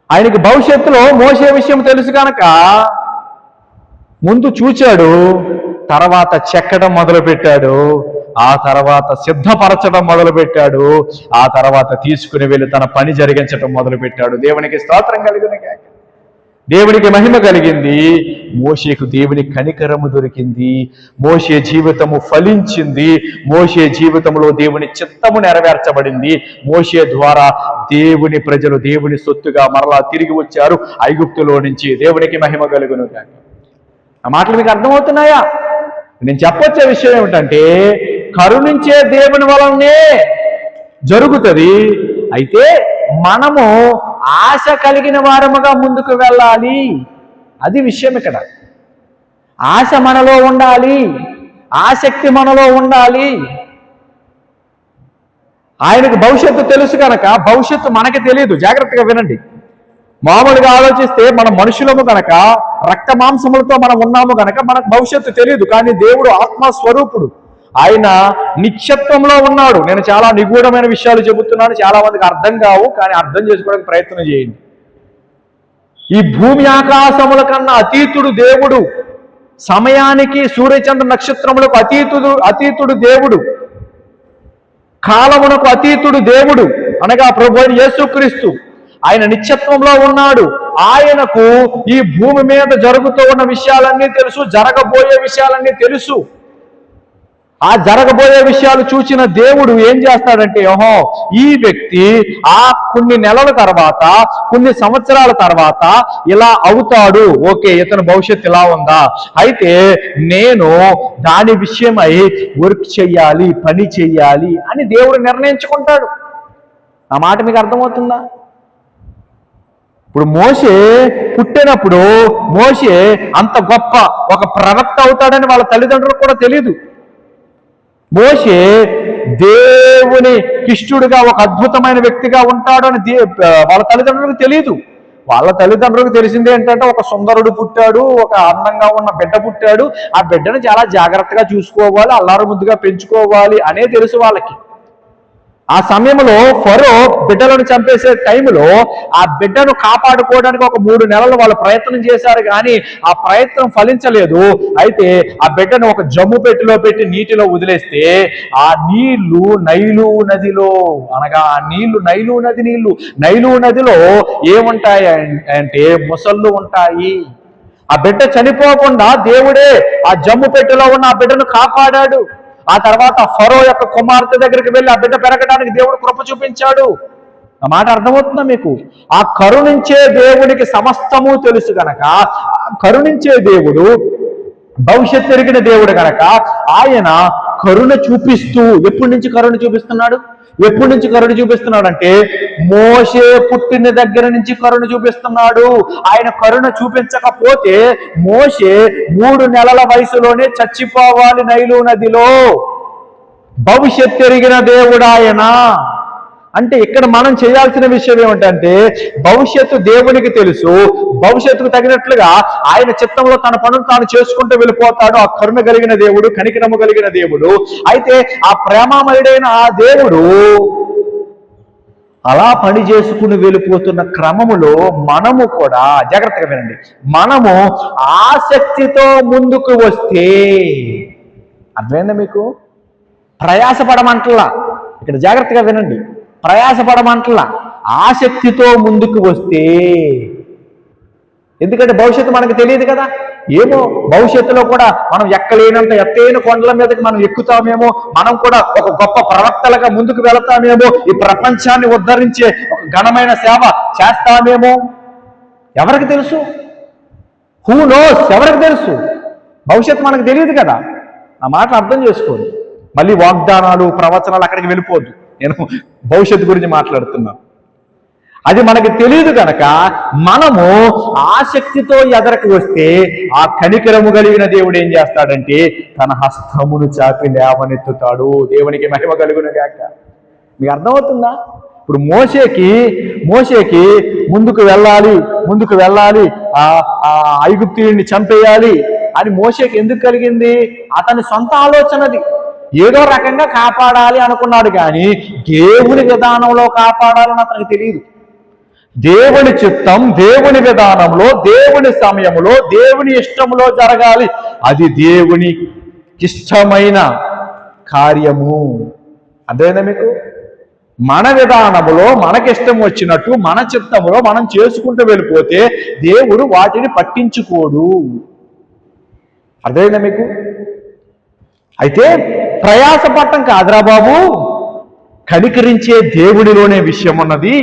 ఆయనకి భవిష్యత్తులో మోసే విషయం తెలుసు కనుక ముందు చూచాడు, తర్వాత చెక్కడం మొదలుపెట్టాడు, ఆ తర్వాత సిద్ధపరచడం మొదలుపెట్టాడు, ఆ తర్వాత తీసుకుని వెళ్ళి తన పని జరిగించడం మొదలుపెట్టాడు. దేవునికి స్తోత్రం కలుగును గాక. దేవునికి మహిమ కలిగింది. మోషేకు దేవుని కనికరము దొరికింది. మోషే జీవితము ఫలించింది. మోషే జీవితంలో దేవుని చిత్తము నెరవేర్చబడింది. మోషే ద్వారా దేవుని ప్రజలు దేవుని సొత్తుగా మరలా తిరిగి వచ్చారు ఐగుప్తులో నుంచి. దేవునికి మహిమ కలుగును గాక. ఆ మాటలు మీకు అర్థమవుతున్నాయా? నేను చెప్పొచ్చే విషయం ఏమిటంటే, కరుణించే దేవుని వలనే జరుగుతుంది. అయితే మనము ఆశ కలిగిన వారముగా ముందుకు వెళ్ళాలి. అది విషయం ఇక్కడ. ఆశ మనలో ఉండాలి, ఆసక్తి మనలో ఉండాలి. ఆయనకు భవిష్యత్తు తెలుసు కనుక భవిష్యత్తు మనకి తెలియదు. జాగ్రత్తగా వినండి. మామూలుగా ఆలోచిస్తే మనం మనుషులము గనక, రక్త మాంసములతో మనం ఉన్నాము గనక మనకు భవిష్యత్తు తెలియదు. కానీ దేవుడు ఆత్మస్వరూపుడు. ఆయన నిత్యత్వంలో ఉన్నాడు. నేను చాలా నిగూఢమైన విషయాలు చెబుతున్నాను, చాలా మందికి అర్థం కావు, కానీ అర్థం చేసుకోవడానికి ప్రయత్నం చేయండి. ఈ భూమి ఆకాశముల కన్నా అతీతుడు దేవుడు. సమయానికి సూర్యచంద్ర నక్షత్రములకు అతీతుడు దేవుడు. కాలమునకు అతీతుడు దేవుడు అనగా ప్రభువైన యేసుక్రీస్తు. ఆయన నిత్యత్వంలో ఉన్నాడు. ఆయనకు ఈ భూమి మీద జరుగుతూ ఉన్న విషయాలన్నీ తెలుసు, జరగబోయే విషయాలన్నీ తెలుసు. ఆ జరగబోయే విషయాలు చూసిన దేవుడు ఏం చేస్తాడంటే, ఓహో ఈ వ్యక్తి కొన్ని నెలల తర్వాత, కొన్ని సంవత్సరాల తర్వాత ఇలా అవుతాడు, ఓకే ఇతని భవిష్యత్తు ఇలా ఉందా, అయితే నేను దాని విషయమై వర్క్ చెయ్యాలి, పని చెయ్యాలి అని దేవుడు నిర్ణయించుకుంటాడు. ఆ మాట మీకు అర్థమవుతుందా? ఇప్పుడు మోషే పుట్టినప్పుడు మోషే అంత గొప్ప ఒక ప్రవక్త అవుతాడని వాళ్ళ తల్లిదండ్రులకు కూడా తెలియదు. మోషే దేవుని కిష్టుడిగా ఒక అద్భుతమైన వ్యక్తిగా ఉంటాడని వాళ్ళ తల్లిదండ్రులకు తెలియదు. వాళ్ళ తల్లిదండ్రులకు తెలిసింది ఏంటంటే, ఒక సుందరుడు పుట్టాడు, ఒక అందంగా ఉన్న బిడ్డ పుట్టాడు, ఆ బిడ్డను చాలా జాగ్రత్తగా చూసుకోవాలి, అల్లారు ముద్దుగా పెంచుకోవాలి అనే తెలుసు వాళ్ళకి. ఆ సమయంలో ఫరో బిడ్డలను చంపేసే టైంలో ఆ బిడ్డను కాపాడుకోవడానికి ఒక 3 నెలలు వాళ్ళు ప్రయత్నం చేశారు, కానీ ఆ ప్రయత్నం ఫలించలేదు. అయితే ఆ బిడ్డను ఒక జమ్ము పెట్టిలో పెట్టి నీటిలో వదిలేస్తే ఆ నీళ్లు నైలు నదిలో, అనగా ఆ నీళ్లు నైలు నదిలో ఏముంటాయి అంటే ముసళ్ళు ఉంటాయి. ఆ బిడ్డ చనిపోకుండా దేవుడే ఆ జమ్ము పెట్టెలో ఉన్న ఆ బిడ్డను కాపాడాడు. ఆ తర్వాత ఫరో యొక్క కుమార్తె దగ్గరికి వెళ్ళి ఆ బిడ్డ పెరగడానికి దేవుడు కృప చూపించాడు. ఆ మాట అర్థమవుతుందా మీకు? ఆ కరుణించే దేవుడికి సమస్తము తెలుసు గనక, కరుణించే దేవుడు భవిష్యత్తు ఎరిగిన దేవుడు గనక ఆయన కరుణ చూపిస్తూ, ఎప్పటి నుంచి కరుణ చూపిస్తున్నాడు? అంటే మోషే పుట్టిన దగ్గర నుంచి కరుణ చూపిస్తున్నాడు. ఆయన కరుణ చూపించకపోతే మోషే 3 నెలల వయసులోనే చచ్చిపోవాలి నైలు నదిలో. భవిష్యత్తు ఎరిగిన దేవుడు ఆయన. అంటే ఇక్కడ మనం చేయాల్సిన విషయం ఏమిటంటే, భవిష్యత్తు దేవునికి తెలుసు. భవిష్యత్తుకు తగినట్లుగా ఆయన చిత్తంలో తన పనులు తాను చేసుకుంటూ వెళ్ళిపోతాడు. ఆ కరుణ కలిగిన దేవుడు, కనికరము కలిగిన దేవుడు. అయితే ఆ ప్రేమమయుడైన ఆ దేవుడు అలా పని చేసుకుని వెళ్ళిపోతున్న క్రమములో మనము కూడా, జాగ్రత్తగా వినండి, మనము ఆసక్తితో ముందుకు వస్తే, అర్థమైందా మీకు? ప్రయాసపడమంటలా, ఇక్కడ జాగ్రత్తగా వినండి, ప్రయాసపడమంటలా, ఆసక్తితో ముందుకు వస్తే. ఎందుకంటే భవిష్యత్తు మనకు తెలియదు కదా. ఏమో భవిష్యత్తులో కూడా మనం ఎక్కలేనంత ఎత్తైన కొండల మీదకి మనం ఎక్కుతామేమో, మనం కూడా ఒక గొప్ప ప్రవక్తలుగా ముందుకు వెళతామేమో, ఈ ప్రపంచాన్ని ఉద్ధరించే ఒక ఘనమైన సేవ చేస్తామేమో, ఎవరికి తెలుసు? హూ నోస్, ఎవరికి తెలుసు? భవిష్యత్తు మనకు తెలియదు కదా. ఆ మాటలు అర్థం చేసుకోండి. మళ్ళీ వాగ్దానాలు, ప్రవచనాలు అక్కడికి వెళ్ళిపోద్దు. నేను భవిష్యత్తు గురించి మాట్లాడుతున్నాను. అది మనకి తెలియదు కనుక మనము ఆసక్తితో ఎదరకు వస్తే ఆ కనికరము కలిగిన దేవుడు ఏం చేస్తాడంటే తన హస్తమును చాపి లేవనెత్తుతాడు. దేవునికి మహిమ కలుగును గాక. మీకు అర్థమవుతుందా? ఇప్పుడు మోషేకి ముందుకు వెళ్ళాలి, ఆ ఐగుప్తీయుడిని చంపేయాలి అని మోషేకి ఎందుకు కలిగింది? అతని సొంత ఆలోచనది. ఏదో రకంగా కాపాడాలి అనుకున్నాడు, కానీ దేవుని విధానంలో కాపాడాలని అతనికి తెలియదు. దేవుని చిత్తం, దేవుని విధానంలో, దేవుని సమయంలో, దేవుని ఇష్టంలో జరగాలి. అది దేవుని ఇష్టమైన కార్యము. అదేనా మీకు? మన విధానములో మనకిష్టం వచ్చినట్టు మన చిత్తములో మనం చేసుకుంటూ వెళ్ళిపోతే దేవుడు వాటిని పట్టించుకోడు. అర్థమైందా మీకు? అయితే ప్రయాసపడటం కాదురా బాబు, కనికరించే దేవుడిలోనే విషయం ఉన్నది.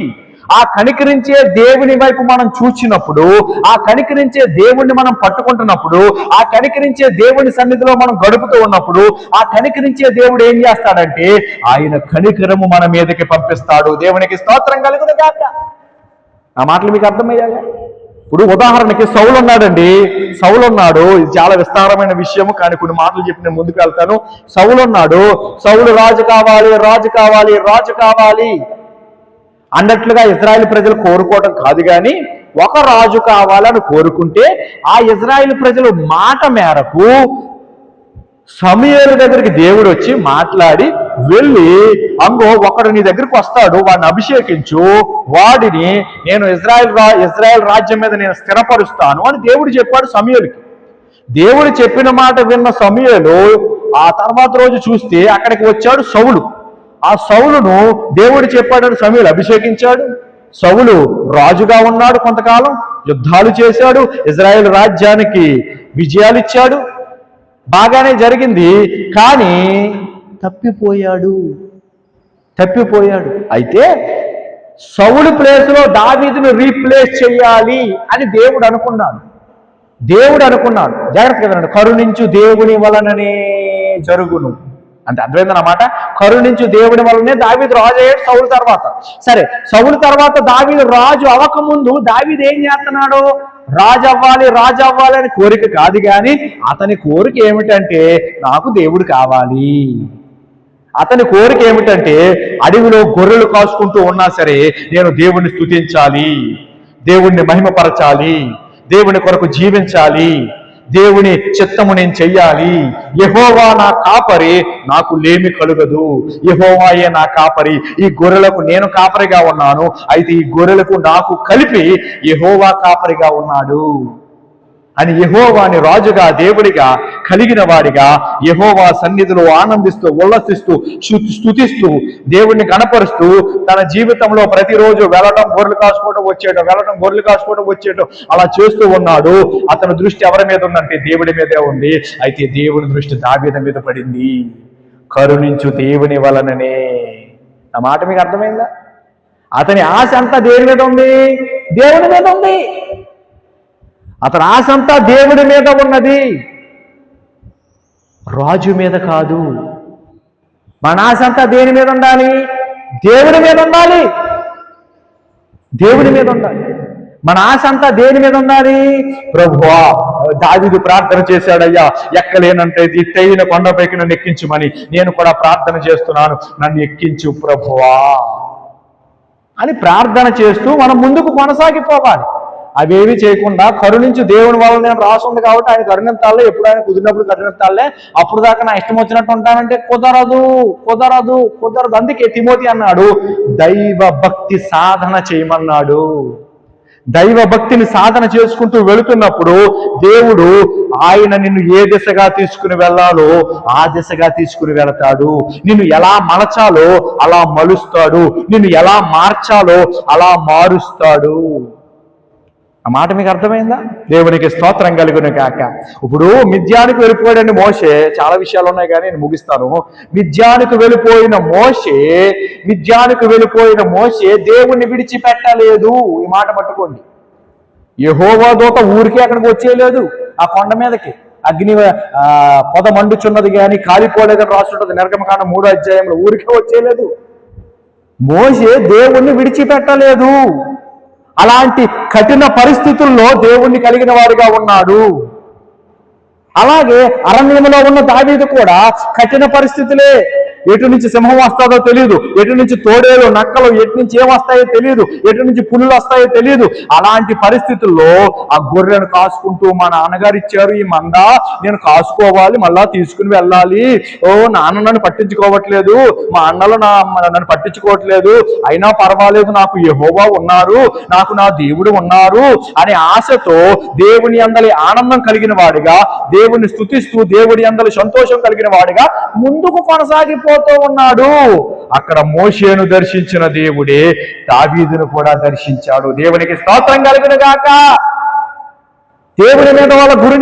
ఆ కనికరించే దేవుని వైపు మనం చూచినప్పుడు, ఆ కనికరించే దేవుణ్ణి మనం పట్టుకుంటున్నప్పుడు, ఆ కనికరించే దేవుని సన్నిధిలో మనం గడుపుతూ ఉన్నప్పుడు, ఆ కనికరించే దేవుడు ఏం చేస్తాడంటే ఆయన కనికరము మన మీదకి పంపిస్తాడు. దేవునికి స్తోత్రం కలుగును గాక. ఆ మాటలు మీకు అర్థమయ్యాయా? ఇప్పుడు ఉదాహరణకి సౌలు ఉన్నాడండి. ఇది చాలా విస్తారమైన విషయము, కానీ కొన్ని మాటలు చెప్పి నేను ముందుకు వెళ్తాను. సౌలు రాజు కావాలి అన్నట్లుగా ఇజ్రాయేల్ ప్రజలు కోరుకోవడం కాదు, కానీ ఒక రాజు కావాలని కోరుకుంటే ఆ ఇజ్రాయేల్ ప్రజలు మాట మేరకు సమూయేలు దగ్గరికి దేవుడు వచ్చి మాట్లాడి, వెళ్ళి అంగో ఒకడు నీ దగ్గరికి వస్తాడు, వాడిని అభిషేకించు, వాడిని నేను ఇజ్రాయెల్ రాజ్యం మీద నేను స్థిరపరుస్తాను అని దేవుడు చెప్పాడు సమూయేలుకి. దేవుడు చెప్పిన మాట విన్న సమూయేలు ఆ తర్వాత రోజు చూస్తే అక్కడికి వచ్చాడు సౌలు. ఆ సౌలును దేవుడు చెప్పాడని సమూయేలు అభిషేకించాడు. సౌలు రాజుగా ఉన్నాడు, కొంతకాలం యుద్ధాలు చేశాడు, ఇజ్రాయెల్ రాజ్యానికి విజయాలు ఇచ్చాడు, బాగానే జరిగింది. కానీ తప్పిపోయాడు. అయితే సౌలు ప్లేస్లో దావీదును రీప్లేస్ చేయాలి అని దేవుడు అనుకున్నాడు. జాగ్రత్తగా వినండి, కరుణించు దేవుని వలననే జరుగును అంటే అర్థమైందన్నమాట. కరుణించు దేవుని వలనే దావీదు రాజు అయ్యాడు సౌలు తర్వాత. సరే, సౌలు తర్వాత దావీదు రాజు అవ్వకముందు దావీదు ఏం చేస్తున్నాడు? రాజు అవ్వాలి అని కోరిక కాదు, కానీ అతని కోరిక ఏమిటంటే నాకు దేవుడు కావాలి. అతని కోరిక ఏమిటంటే అడవిలో గొర్రెలు కాసుకుంటూ ఉన్నా సరే నేను దేవుణ్ణి స్తుతించాలి, దేవుణ్ణి మహిమపరచాలి, దేవుని కొరకు జీవించాలి, దేవుని చిత్తము నేను చెయ్యాలి. యెహోవా నా కాపరి, నాకు లేమి కలుగదు. యెహోవాయే నా కాపరి, ఈ గొర్రెలకు నేను కాపరిగా ఉన్నాను, అయితే ఈ గొర్రెలకు నాకు కలిపి యెహోవా కాపరిగా ఉన్నాడు అని యెహోవాని రాజుగా దేవుడిగా కలిగిన వాడిగా యెహోవా సన్నిధిలో ఆనందిస్తూ ఉల్లసిస్తూ స్తుతిస్తూ దేవుడిని గణపరుస్తూ తన జీవితంలో ప్రతిరోజు వెళ్ళడం గొర్రెలు కాసుకోవడం వచ్చేయడం అలా చేస్తూ ఉన్నాడు. అతని దృష్టి ఎవరి మీద ఉందంటే దేవుడి మీదే ఉంది. అయితే దేవుని దృష్టి దావీదు మీద పడింది. కరుణించు దేవుని వలననే. ఆ మాట మీకు అర్థమైందా? అతని ఆశ అంతా దేని మీద ఉంది? దేవుని మీద ఉంది. అతని ఆశ అంతా దేవుడి మీద ఉన్నది, రాజు మీద కాదు. మన ఆశ అంతా దేని మీద ఉండాలి? దేవుడి మీద ఉండాలి. దేవుడి మీద ఉండాలి. మన ఆశ అంతా దేని మీద ఉండాలి? ప్రభువా, దావీదు ప్రార్థన చేశాడయ్యా, ఎక్కలేనంటే ఎత్తైన కొండపైకి నన్ను ఎక్కించుమని. నేను కూడా ప్రార్థన చేస్తున్నాను, నన్ను ఎక్కించు ప్రభువా అని ప్రార్థన చేస్తూ మనం ముందుకు కొనసాగిపోవాలి. అవేవి చేయకుండా కరుణించి దేవుని వల్ల నేను రాసుంది కాబట్టి ఆయన కరుణించాలే, ఎప్పుడు ఆయన కుదిరినప్పుడు కరుణించాలే, అప్పుడు దాకా నా ఇష్టం వచ్చినట్టు ఉంటానంటే కుదరదు. అందుకే తిమోతి అన్నాడు, దైవ భక్తి సాధన చేయమన్నాడు. దైవ భక్తిని సాధన చేసుకుంటూ వెళుతున్నప్పుడు దేవుడు ఆయన నిన్ను ఏ దిశగా తీసుకుని వెళ్ళాలో ఆ దిశగా తీసుకుని వెళతాడు. నిన్ను ఎలా మలచాలో అలా మలుస్తాడు. నిన్ను ఎలా మార్చాలో అలా మారుస్తాడు. ఆ మాట మీకు అర్థమైందా? దేవునికి స్తోత్రం కలుగును గాక. ఇప్పుడు మిద్యానికి వెళ్ళిపోయాడండి మోషే. చాలా విషయాలు ఉన్నాయి కానీ నేను ముగిస్తాను. మిద్యానికి వెళ్ళిపోయిన మోషే దేవుణ్ణి విడిచిపెట్టలేదు. ఈ మాట పట్టుకోండి. యెహోవా దూత ఊరికే అక్కడికి వచ్చేయలేదు. ఆ కొండ మీదకి అగ్ని పొద మండుచున్నది కానీ కాలిపోలేదని రాస్తుంటది నిర్గమకాండం 3వ అధ్యాయంలో. ఊరికే వచ్చేయలేదు. మోషే దేవుణ్ణి విడిచిపెట్టలేదు. అలాంటి కఠిన పరిస్థితుల్లో దేవుణ్ణి కలిగిన వాడిగా ఉన్నాడు. అలాగే అరణ్యంలో ఉన్న దావీదు కూడా కఠిన పరిస్థితులే. ఎటు నుంచి సింహం వస్తాదో తెలియదు, ఎటు నుంచి తోడేలు నక్కలు ఎటు నుంచి ఏం వస్తాయో తెలియదు, ఎటు నుంచి పులులు వస్తాయో తెలియదు. అలాంటి పరిస్థితుల్లో ఆ గొర్రెను కాసుకుంటూ, మా నాన్నగారు ఇచ్చారు ఈ మంద, నేను కాసుకోవాలి, మళ్ళా తీసుకుని వెళ్ళాలి. నాన్న నన్ను పట్టించుకోవట్లేదు, మా అన్నలు నన్ను పట్టించుకోవట్లేదు, అయినా పర్వాలేదు, నాకు యెహోవా ఉన్నారు, నాకు నా దేవుడు ఉన్నారు అనే ఆశతో దేవుని అందలి ఆనందం కలిగిన వాడిగా, దేవుని స్తుతిస్తూ దేవుడి అందలి సంతోషం కలిగిన వాడిగా ముందుకు కొనసాగిపోతూ ఉన్నాడు. అక్కడ మోషేను దర్శించిన దేవుడే దావీదును కూడా దర్శించాడు. దేవునికి స్తోత్రం కలుగును గాక. దేవుని మీద వాళ్ళ గురి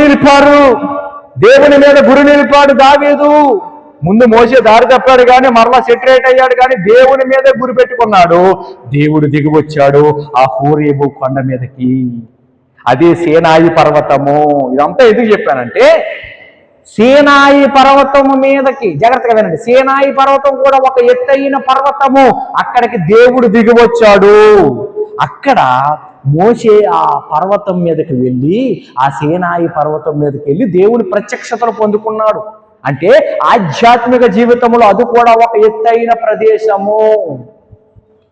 నిలిపాడు దావీదు. ముందు మోషే దారి తప్పాడు కానీ మరలా సెటరేట్ అయ్యాడు కానీ దేవుని మీదే గురి పెట్టుకున్నాడు. దేవుడు దిగి వచ్చాడు ఆ హోరేబు కొండ మీదకి. అదే సీనాయి పర్వతము. ఇదంతా ఎందుకు చెప్పానంటే, సీనాయి పర్వతము మీదకి, జాగ్రత్తగా వినండి, సీనాయి పర్వతం కూడా ఒక ఎత్తైన పర్వతము. అక్కడికి దేవుడు దిగి వచ్చాడు. అక్కడ మోషే ఆ పర్వతం మీదకి వెళ్ళి, ఆ సీనాయి పర్వతం మీదకి వెళ్ళి దేవుని ప్రత్యక్షతను పొందుకున్నాడు. అంటే ఆధ్యాత్మిక జీవితంలో అది కూడా ఒక ఎత్తైన ప్రదేశము.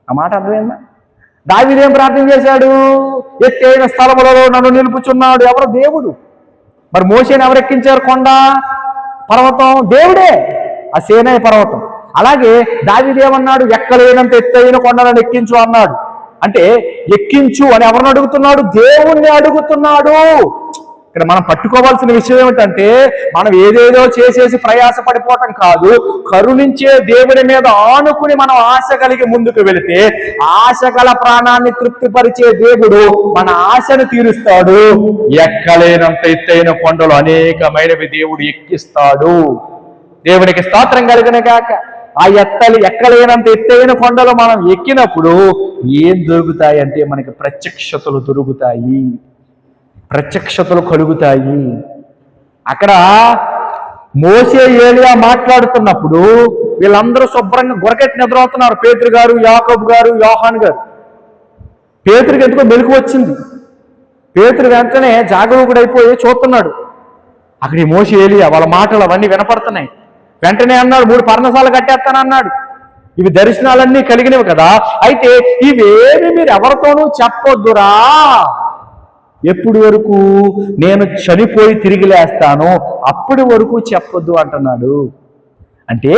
ఆ మాట అర్థమైందా? దావీదు ఏం ప్రార్థన చేశాడు? ఎత్తైన స్థలములలో నన్ను నిలుపుచున్నాడు. ఎవరు? దేవుడు. మరి మోషేని ఎవరు ఎక్కించారు? కొండ పర్వతం దేవుడే, ఆ సీనాయి పర్వతం. అలాగే దావీదు ఏమన్నాడు? ఎక్కలేనంత ఎత్తైన కొండలను ఎక్కించు అన్నాడు. అంటే ఎక్కించు అని ఎవరిని అడుగుతున్నాడు? దేవుణ్ణి అడుగుతున్నాడు. ఇక్కడ మనం పట్టుకోవాల్సిన విషయం ఏమిటంటే, మనం ఏదేదో చేసేసి ప్రయాస పడిపోవటం కాదు, కరుణించే దేవుడి మీద ఆనుకుని మనం ఆశ కలిగి ముందుకు వెళితే ఆశ గల ప్రాణాన్ని తృప్తిపరిచే దేవుడు మన ఆశను తీరుస్తాడు. ఎక్కలేనంత ఎత్తైన కొండలు అనేకమైనవి దేవుడు ఎక్కిస్తాడు. దేవునికి స్తోత్రం కలుగును గాక. ఆ ఎక్కలేనంత ఎత్తైన కొండలు మనం ఎక్కినప్పుడు ఏం దొరుకుతాయి అంటే, మనకి ప్రత్యక్షతలు దొరుకుతాయి, ప్రత్యక్షతలు కలుగుతాయి. అక్కడ మోషే ఏలియా మాట్లాడుతున్నప్పుడు వీళ్ళందరూ శుభ్రంగా గొరకెట్టి నిద్రవుతున్నారు. పేతురు గారు, యాకోబు గారు, యోహాన్ గారు. పేతురుకి ఎందుకో మెలకు వచ్చింది. పేతురు వెంటనే జాగరూకుడైపోయి చూస్తున్నాడు. అక్కడ ఈ మోషే ఏలియా వాళ్ళ మాటలు అవన్నీ వినపడుతున్నాయి. వెంటనే అన్నాడు, 3 పర్ణశాలలు కట్టేస్తానన్నాడు. ఇవి దర్శనాలన్నీ కలిగినవి కదా, అయితే ఇవేమి మీరు ఎవరితోనూ చెప్పొద్దురా. ఎప్పుడు వరకు? నేను చనిపోయి తిరిగి లేస్తాను అప్పటి వరకు చెప్పొద్దు అంటున్నాడు. అంటే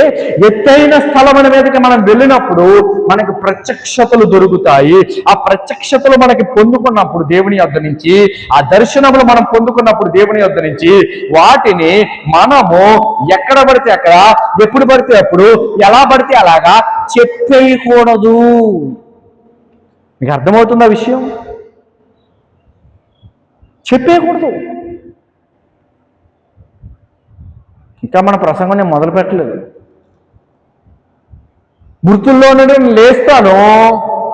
ఎత్తైన స్థలముల మీదకి మనం వెళ్ళినప్పుడు మనకు ప్రత్యక్షతలు దొరుకుతాయి. ఆ ప్రత్యక్షతలు మనకి పొందుకున్నప్పుడు దేవుని యొద్ద నుంచి, ఆ దర్శనములు మనం పొందుకున్నప్పుడు దేవుని యొద్ద నుంచి, వాటిని మనము ఎక్కడ పడితే అక్కడ, ఎప్పుడు పడితే అప్పుడు, ఎలా పడితే అలాగా చెప్పేయకూడదు. మీకు అర్థమవుతుందా విషయం? చెప్పేయకూడదు. ఇంకా మన ప్రసంగం నేను మొదలు పెట్టలేదు. మృతుల్లో నేను లేస్తాను,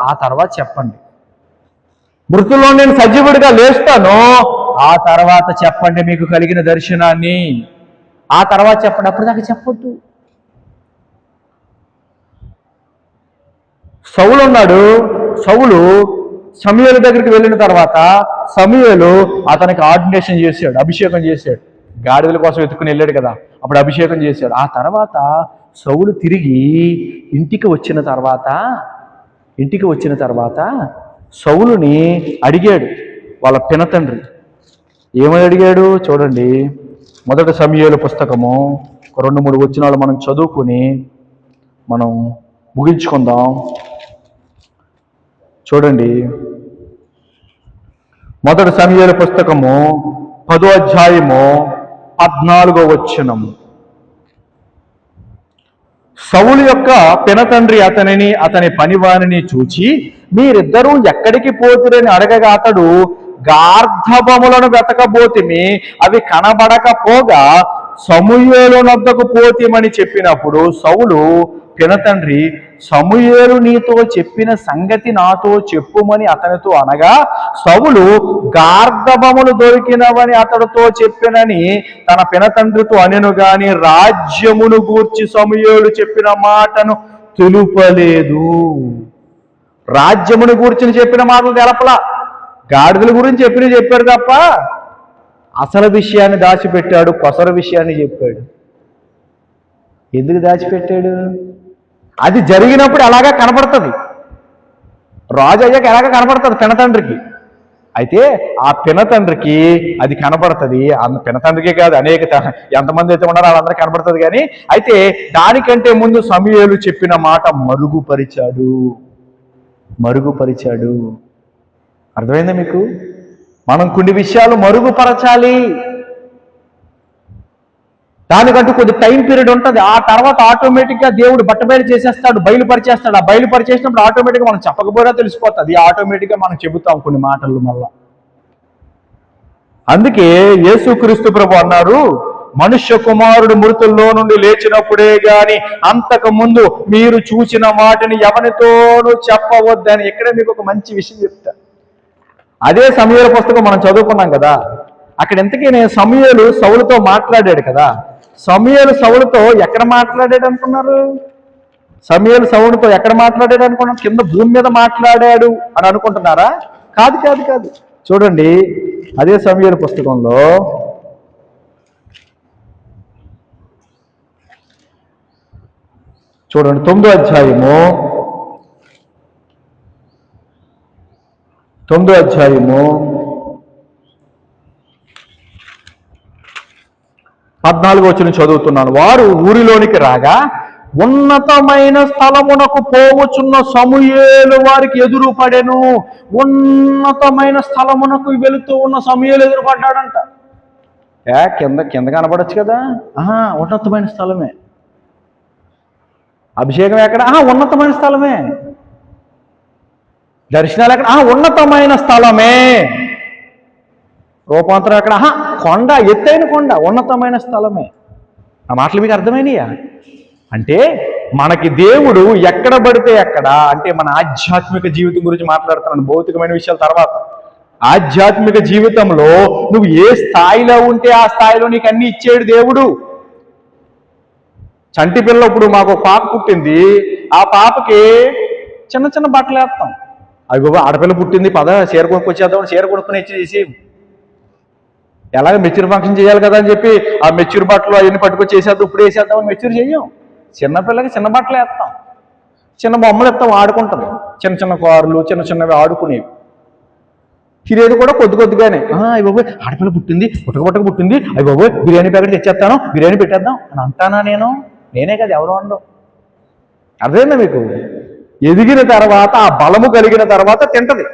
ఆ తర్వాత చెప్పండి. మృతుల్లో నేను సజీవుడిగా లేస్తాను, ఆ తర్వాత చెప్పండి మీకు కలిగిన దర్శనాన్ని. ఆ తర్వాత చెప్పండి, అప్పుడు దాకా చెప్పొద్దు. సౌలు ఉన్నాడు. సౌలు సమూయేలు దగ్గరికి వెళ్ళిన తర్వాత సమూయేలు అతనికి ఆర్డినేషన్ చేశాడు, అభిషేకం చేశాడు. గాడిదల కోసం వెతుక్కుని వెళ్ళాడు కదా, అప్పుడు అభిషేకం చేశాడు. ఆ తర్వాత సౌలు తిరిగి ఇంటికి వచ్చిన తర్వాత సౌలుని అడిగాడు వాళ్ళ పినతండ్రి. ఏమని అడిగాడు చూడండి. మొదటి సమూయేలు పుస్తకము 2-3 వచనాలు మనం చదువుకుని మనం ముగించుకుందాం. చూడండి, మొదటి సమూయేలు పుస్తకము 10వ అధ్యాయము 14వ వచనము. సౌలు యొక్క పినతండ్రి అతని పనివానిని చూచి, మీరిద్దరూ ఎక్కడికి పోతురని అడగగా అతడు, గార్ధబములను వెతకబోతిమి, అవి కనబడకపోగా సమూయేలు నొద్దకు పోతిమని చెప్పినప్పుడు సౌలు పినతండ్రి, సమూయేలు నీతో చెప్పిన సంగతి నాతో చెప్పుమని అతనితో అనగా, సౌలు గార్ధబములు దొరికినవని అతడితో చెప్పినని తన పినతండ్రితో అనెను గాని రాజ్యమును గూర్చి సమూయేలు చెప్పిన మాటను తెలుపలేదు. రాజ్యమును గూర్చి చెప్పిన మాటలు తెలపలా. గాడిదల గురించి చెప్పాడు తప్ప అసలు విషయాన్ని దాచిపెట్టాడు, కొసర విషయాన్ని చెప్పాడు. ఎందుకు దాచిపెట్టాడు? అది జరిగినప్పుడు అలాగా కనపడుతుంది. రాజు అయ్యాక ఎలాగా కనపడుతుంది పినతండ్రికి. అయితే ఆ పినతండ్రికి అది కనపడుతుంది. పినతండ్రికే కాదు, ఎంతమంది అయితే ఉన్నారో వాళ్ళందరికీ కనపడుతుంది. కానీ అయితే దానికంటే ముందు సమూయేలు చెప్పిన మాట మరుగుపరిచాడు. అర్థమైందా మీకు? మనం కొన్ని విషయాలు మరుగుపరచాలి. దానికంటూ కొద్ది టైం పీరియడ్ ఉంటుంది. ఆ తర్వాత ఆటోమేటిక్గా దేవుడు బయలుపరిచేస్తాడు. ఆ బయలుపరిచేసినప్పుడు ఆటోమేటిక్గా మనం చెప్పకపోయినా తెలిసిపోతుంది. ఆటోమేటిక్గా మనం చెబుతాం కొన్ని మాటలు మళ్ళా. అందుకే యేసుక్రీస్తు ప్రభు అన్నారు, మనుష్య కుమారుడు మృతుల్లో నుండి లేచినప్పుడే గాని అంతకు ముందు మీరు చూసిన వాటిని ఎవరితోనూ చెప్పవద్దని. ఇక్కడే మీకు ఒక మంచి విషయం చెప్తా. అదే సమూయేలు పుస్తకం మనం చదువుకున్నాం కదా, అక్కడ ఇంతకీ సమూయేలు సౌలుతో మాట్లాడాడు కదా. సమూయేలు సౌలుతో ఎక్కడ మాట్లాడాడు అనుకున్నారు? సమూయేలు సౌలుతో ఎక్కడ మాట్లాడాడు అనుకున్నారు? కింద భూమి మీద మాట్లాడాడు అని అనుకుంటున్నారా? కాదు. చూడండి, అదే సమూయేలు పుస్తకంలో చూడండి 9వ అధ్యాయము 14వ వచనం చదువుతున్నాను. వారు ఊరిలోనికి రాగా ఉన్నతమైన స్థలమునకు పోవచున్న సమూయేలు వారికి ఎదురుపడెను. ఉన్నతమైన స్థలమునకు వెళుతూ ఉన్న సమూయేలు ఎదురుపడ్డాడంట. కింద కనపడచ్చు కదా. ఉన్నతమైన స్థలమే. అభిషేకం ఎక్కడ? ఉన్నతమైన స్థలమే. దర్శనాలు ఎక్కడ? ఉన్నతమైన స్థలమే. రూపాంతరం ఎక్కడ? కొండ, ఎత్తైన కొండ, ఉన్నతమైన స్థలమే. ఆ మాటలు మీకు అర్థమైనయా? అంటే మనకి దేవుడు ఎక్కడ పడితే ఎక్కడ, అంటే మన ఆధ్యాత్మిక జీవితం గురించి మాట్లాడుతున్నాను, భౌతికమైన విషయాల తర్వాత. ఆధ్యాత్మిక జీవితంలో నువ్వు ఏ స్థాయిలో ఉంటే ఆ స్థాయిలో నీకు అన్ని ఇచ్చాడు దేవుడు. చంటి పిల్ల, ఇప్పుడు మాకు పాప పుట్టింది, ఆ పాపకి చిన్న చిన్న బట్టలు వేస్తాం. అవి బాబా ఆడపిల్ల పుట్టింది, చీర కొనుక్కొచ్చేద్దాం, చీర కొనుక్కొని ఇచ్చేసి ఎలాగ మెచ్యూర్ ఫంక్షన్ చేయాలి కదా అని చెప్పి ఆ మెచ్యూర్ బట్టలు అవన్నీ పట్టుకొచ్చి వేసేద్దాం, ఇప్పుడు వేసేద్దామని మెచ్యూర్ చెయ్యం. చిన్నపిల్లకి చిన్న బట్టలు వేస్తాం, చిన్న బొమ్మలు ఇస్తాం, ఆడుకుంటాం. చిన్న చిన్న కార్లు, చిన్నవి ఆడుకునేవి. తినేది కూడా కొద్దిగానే. అయ్య బాబోయ్ ఆడపిల్ల పుట్టింది, పుట్టక పుట్టింది, అయ్య బాబోయ్ బిర్యానీ ప్యాకెట్ తెచ్చేస్తాను, బిర్యానీ పెట్టేద్దాం అని అంటానా నేనే కదా, ఎవరో ఉండవు. అర్థమైందా మీకు? ఎదిగిన తర్వాత ఆ బలము కలిగిన తర్వాత తింటది,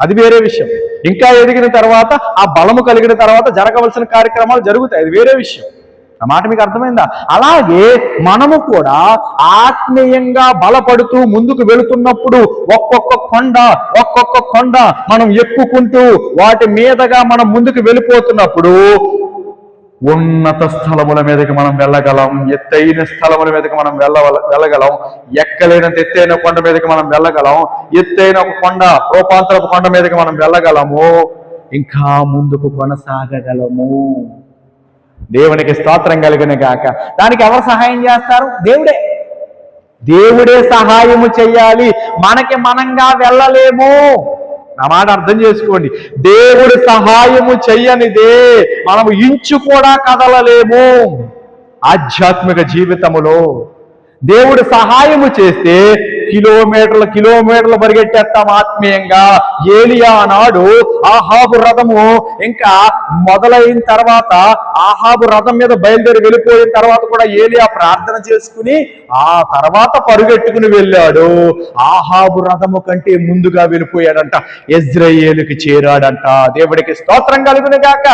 అది వేరే విషయం. ఇంకా ఎదిగిన తర్వాత ఆ బలము కలిగిన తర్వాత జరగవలసిన కార్యక్రమాలు జరుగుతాయి, అది వేరే విషయం. ఆ మాట మీకు అర్థమైందా? అలాగే మనము కూడా ఆత్మీయంగా బలపడుతూ ముందుకు వెళుతున్నప్పుడు ఒక్కొక్క కొండ మనం ఎక్కుకుంటూ వాటి మీదగా మనం ముందుకు వెళ్ళిపోతున్నప్పుడు ఉన్నత స్థలముల మీదకి మనం వెళ్ళగలం, ఎత్తైన స్థలముల మీదకి మనం వెళ్ళగలం, ఎక్కలేనంత ఎత్తైన కొండ మీదకి మనం వెళ్ళగలం, ఎత్తైన ఒక కొండ రూపాంతరపు కొండ మీదకి మనం వెళ్ళగలము, ఇంకా ముందుకు కొనసాగగలము. దేవునికి స్తోత్రం కలుగును గాక. దానికి ఎవరు సహాయం చేస్తారు? దేవుడే సహాయము చెయ్యాలి, మనకి మనంగా వెళ్ళలేము. నా మాట అర్థం చేసుకోండి. దేవుడు సహాయము చెయ్యనిదే మనము ఇంచు కూడా కదలలేము. ఆధ్యాత్మిక జీవితములో దేవుడు సహాయము చేస్తే కిలోమీటర్లు పరిగెట్టేస్తాం ఆత్మీయంగా. ఏలియా నాడు ఆహాబు రథము ఇంకా మొదలైన తర్వాత, ఆహాబు రథం మీద బయలుదేరి వెళ్ళిపోయిన తర్వాత కూడా ఏలియా ప్రార్థన చేసుకుని ఆ తర్వాత పరుగెట్టుకుని వెళ్ళాడు. ఆహాబు రథము కంటే ముందుగా వెళ్ళిపోయాడంట, యెజ్రెయేలుకి చేరాడంట. దేవుడికి స్తోత్రం కలుగును గాక.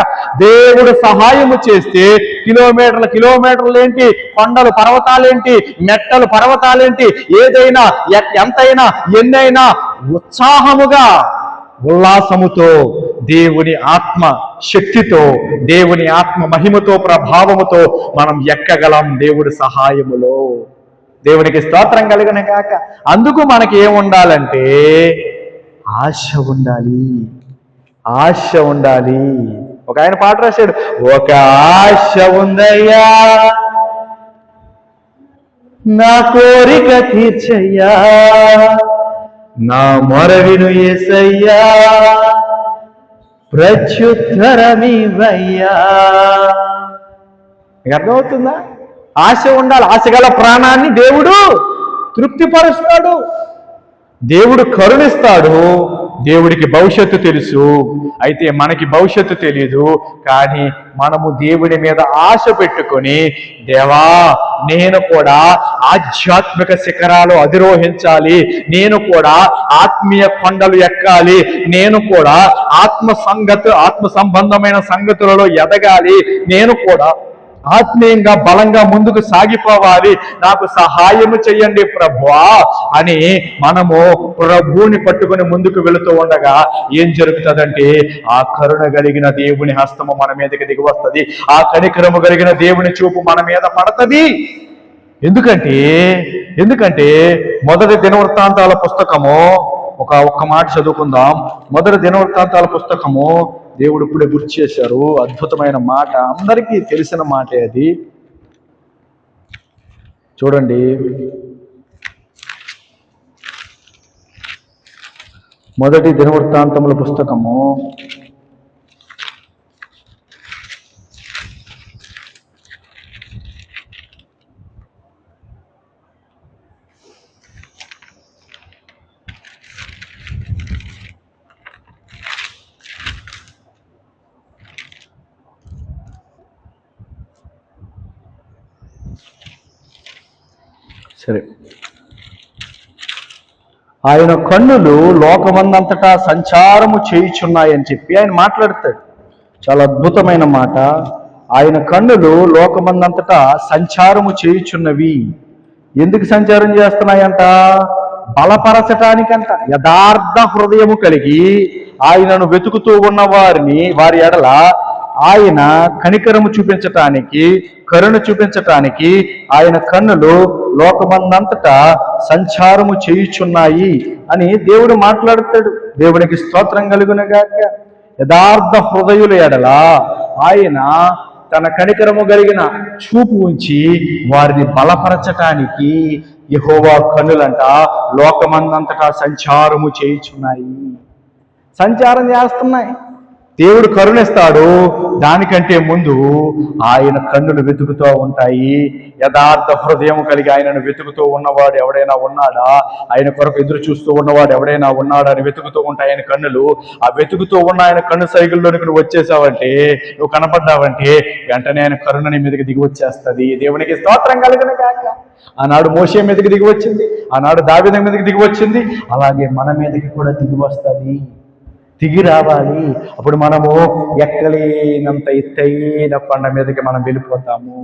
దేవుడు సహాయము చేస్తే కిలోమీటర్లు ఏంటి, కొండలు పర్వతాలేంటి, మెట్టలు పర్వతాలేంటి, ఏదైనా ఎంతైనా ఎన్నైనా ఉత్సాహముగా ఉల్లాసముతో దేవుని ఆత్మ శక్తితో, దేవుని ఆత్మ మహిమతో, ప్రభావముతో మనం ఎక్కగలం దేవుడి సహాయములో. దేవునికి స్తోత్రం కలుగును గాక. అందుకు మనకి ఏముండాలంటే ఆశ ఉండాలి. ఒక ఆయన పాట రాశాడు, ఒక ఆశ ఉందయ్యా నా కోరిక తీర్చయ్యా, నా మొరవిను యేసయ్యా ప్రత్యుత్తరమివ్వయ్యా. మీకు అర్థమవుతుందా? ఆశ ఉండాలి. ఆశ గల ప్రాణాన్ని దేవుడు తృప్తిపరుస్తాడు, దేవుడు కరుణిస్తాడు. దేవుడికి భవిష్యత్తు తెలుసు, అయితే మనకి భవిష్యత్తు తెలియదు. కానీ మనము దేవుడి మీద ఆశ పెట్టుకొని, దేవా నేను కూడా ఆధ్యాత్మిక శిఖరాలు అధిరోహించాలి, నేను కూడా ఆత్మీయ కొండలు ఎక్కాలి, నేను కూడా ఆత్మ సంబంధమైన సంగతులలో ఎదగాలి, నేను కూడా ఆత్మీయంగా బలంగా ముందుకు సాగిపోవాలి, నాకు సహాయము చెయ్యండి ప్రభువా అని మనము ప్రభువుని పట్టుకుని ముందుకు వెళుతూ ఉండగా ఏం జరుగుతుందంటే ఆ కరుణ కలిగిన దేవుని హస్తము మన మీదకి దిగి వస్తుంది, ఆ కనికరము కలిగిన దేవుని చూపు మన మీద పడుతుంది. ఎందుకంటే మొదటి దినవృత్తాంతాల పుస్తకము ఒక్క మాట చదువుకుందాం. మొదటి దినవృత్తాంతాల పుస్తకము దేవుడు ఇప్పుడే గుర్తు చేశారు, అద్భుతమైన మాట, అందరికీ తెలిసిన మాటే అది. చూడండి, మొదటి దినవృత్తాంతముల పుస్తకము సరే, ఆయన కన్నులు లోకమందంతటా సంచారము చేయుచున్నాయని చెప్పి ఆయన మాట్లాడతాడు. చాలా అద్భుతమైన మాట. ఆయన కన్నులు లోకమందంతటా సంచారము చేయుచున్నవి. ఎందుకు సంచారం చేస్తున్నాయంట? బలపరచటానికంట. యథార్థ హృదయము కలిగి ఆయనను వెతుకుతూ ఉన్న వారి ఎడల ఆయన కనికరము చూపించటానికి, కరుణ చూపించటానికి ఆయన కన్నులు లోకమందంతటా సంచారము చేయుచున్నాయి అని దేవుడు మాట్లాడతాడు. దేవునికి స్తోత్రం కలుగునుగాక. యథార్థ హృదయుల ఎడల ఆయన తన కనికరము కలిగిన చూపు ఉంచి వారిని బలపరచటానికి యెహోవా కన్నులంట లోకమందంతటా సంచారము చేయుచున్నాయి, సంచారం చేస్తున్నాయి. దేవుడు కరుణిస్తాడు, దానికంటే ముందు ఆయన కన్నులు వెతుకుతూ ఉంటాయి. యథార్థ హృదయం కలిగి ఆయనను వెతుకుతూ ఉన్నవాడు ఎవడైనా ఉన్నాడా, ఆయన కొరకు ఎదురు చూస్తూ ఉన్నవాడు ఎవడైనా ఉన్నాడా అని వెతుకుతూ ఉంటాయి ఆయన కన్నులు. ఆ వెతుకుతూ ఉన్న ఆయన కన్ను సైకిల్లోనికి నువ్వు వచ్చేసావంటే, నువ్వు కనపడ్డావంటే, వెంటనే ఆయన కరుణ నీ మీదకి దిగి వచ్చేస్తుంది. దేవునికి స్తోత్రం కలుగును గాక. ఆనాడు మోషే మీదకి దిగి వచ్చింది, ఆనాడు దావీదు మీదకి దిగి వచ్చింది, అలాగే మన మీదకి కూడా దిగి వస్తుంది. దిగి రావాలి. అప్పుడు మనము ఎక్కలేనంత ఎత్తైన కొండ మీదకి మనం వెళ్ళిపోతాము.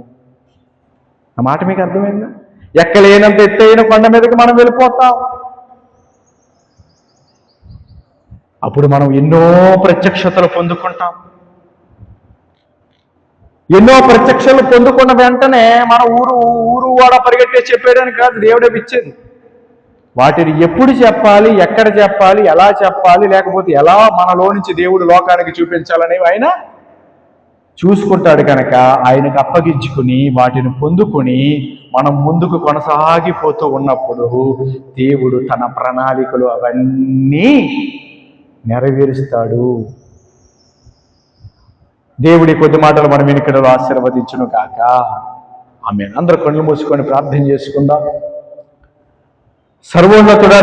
ఆ మాట మీకు అర్థమైందా? ఎక్కలేనంత ఎత్తైన కొండ మీదకి మనం వెళ్ళిపోతాం. అప్పుడు మనం ఎన్నో ప్రత్యక్షతలు పొందుకుంటాం. ఎన్నో ప్రత్యక్షలు పొందుకున్న వెంటనే మన ఊరు వాడ పరిగెట్టే చెప్పేయడానికి కాదు దేవుడే ఇచ్చేది. వాటిని ఎప్పుడు చెప్పాలి, ఎక్కడ చెప్పాలి, ఎలా చెప్పాలి, లేకపోతే ఎలా మనలో నుంచి దేవుడు లోకానికి చూపించాలనేవి ఆయన చూసుకుంటాడు. కనుక ఆయనకు అప్పగించుకుని వాటిని పొందుకొని మనం ముందుకు కొనసాగిపోతూ ఉన్నప్పుడు దేవుడు తన ప్రణాళికలు అవన్నీ నెరవేరుస్తాడు. దేవుడి కొద్ది మాటలు మనం వెనుకడలో ఆశీర్వదించును కాక. ఆమేన్. అందరూ కళ్ళు మూసుకొని ప్రార్థన చేసుకుందాం. సర్వోన్నతుడా,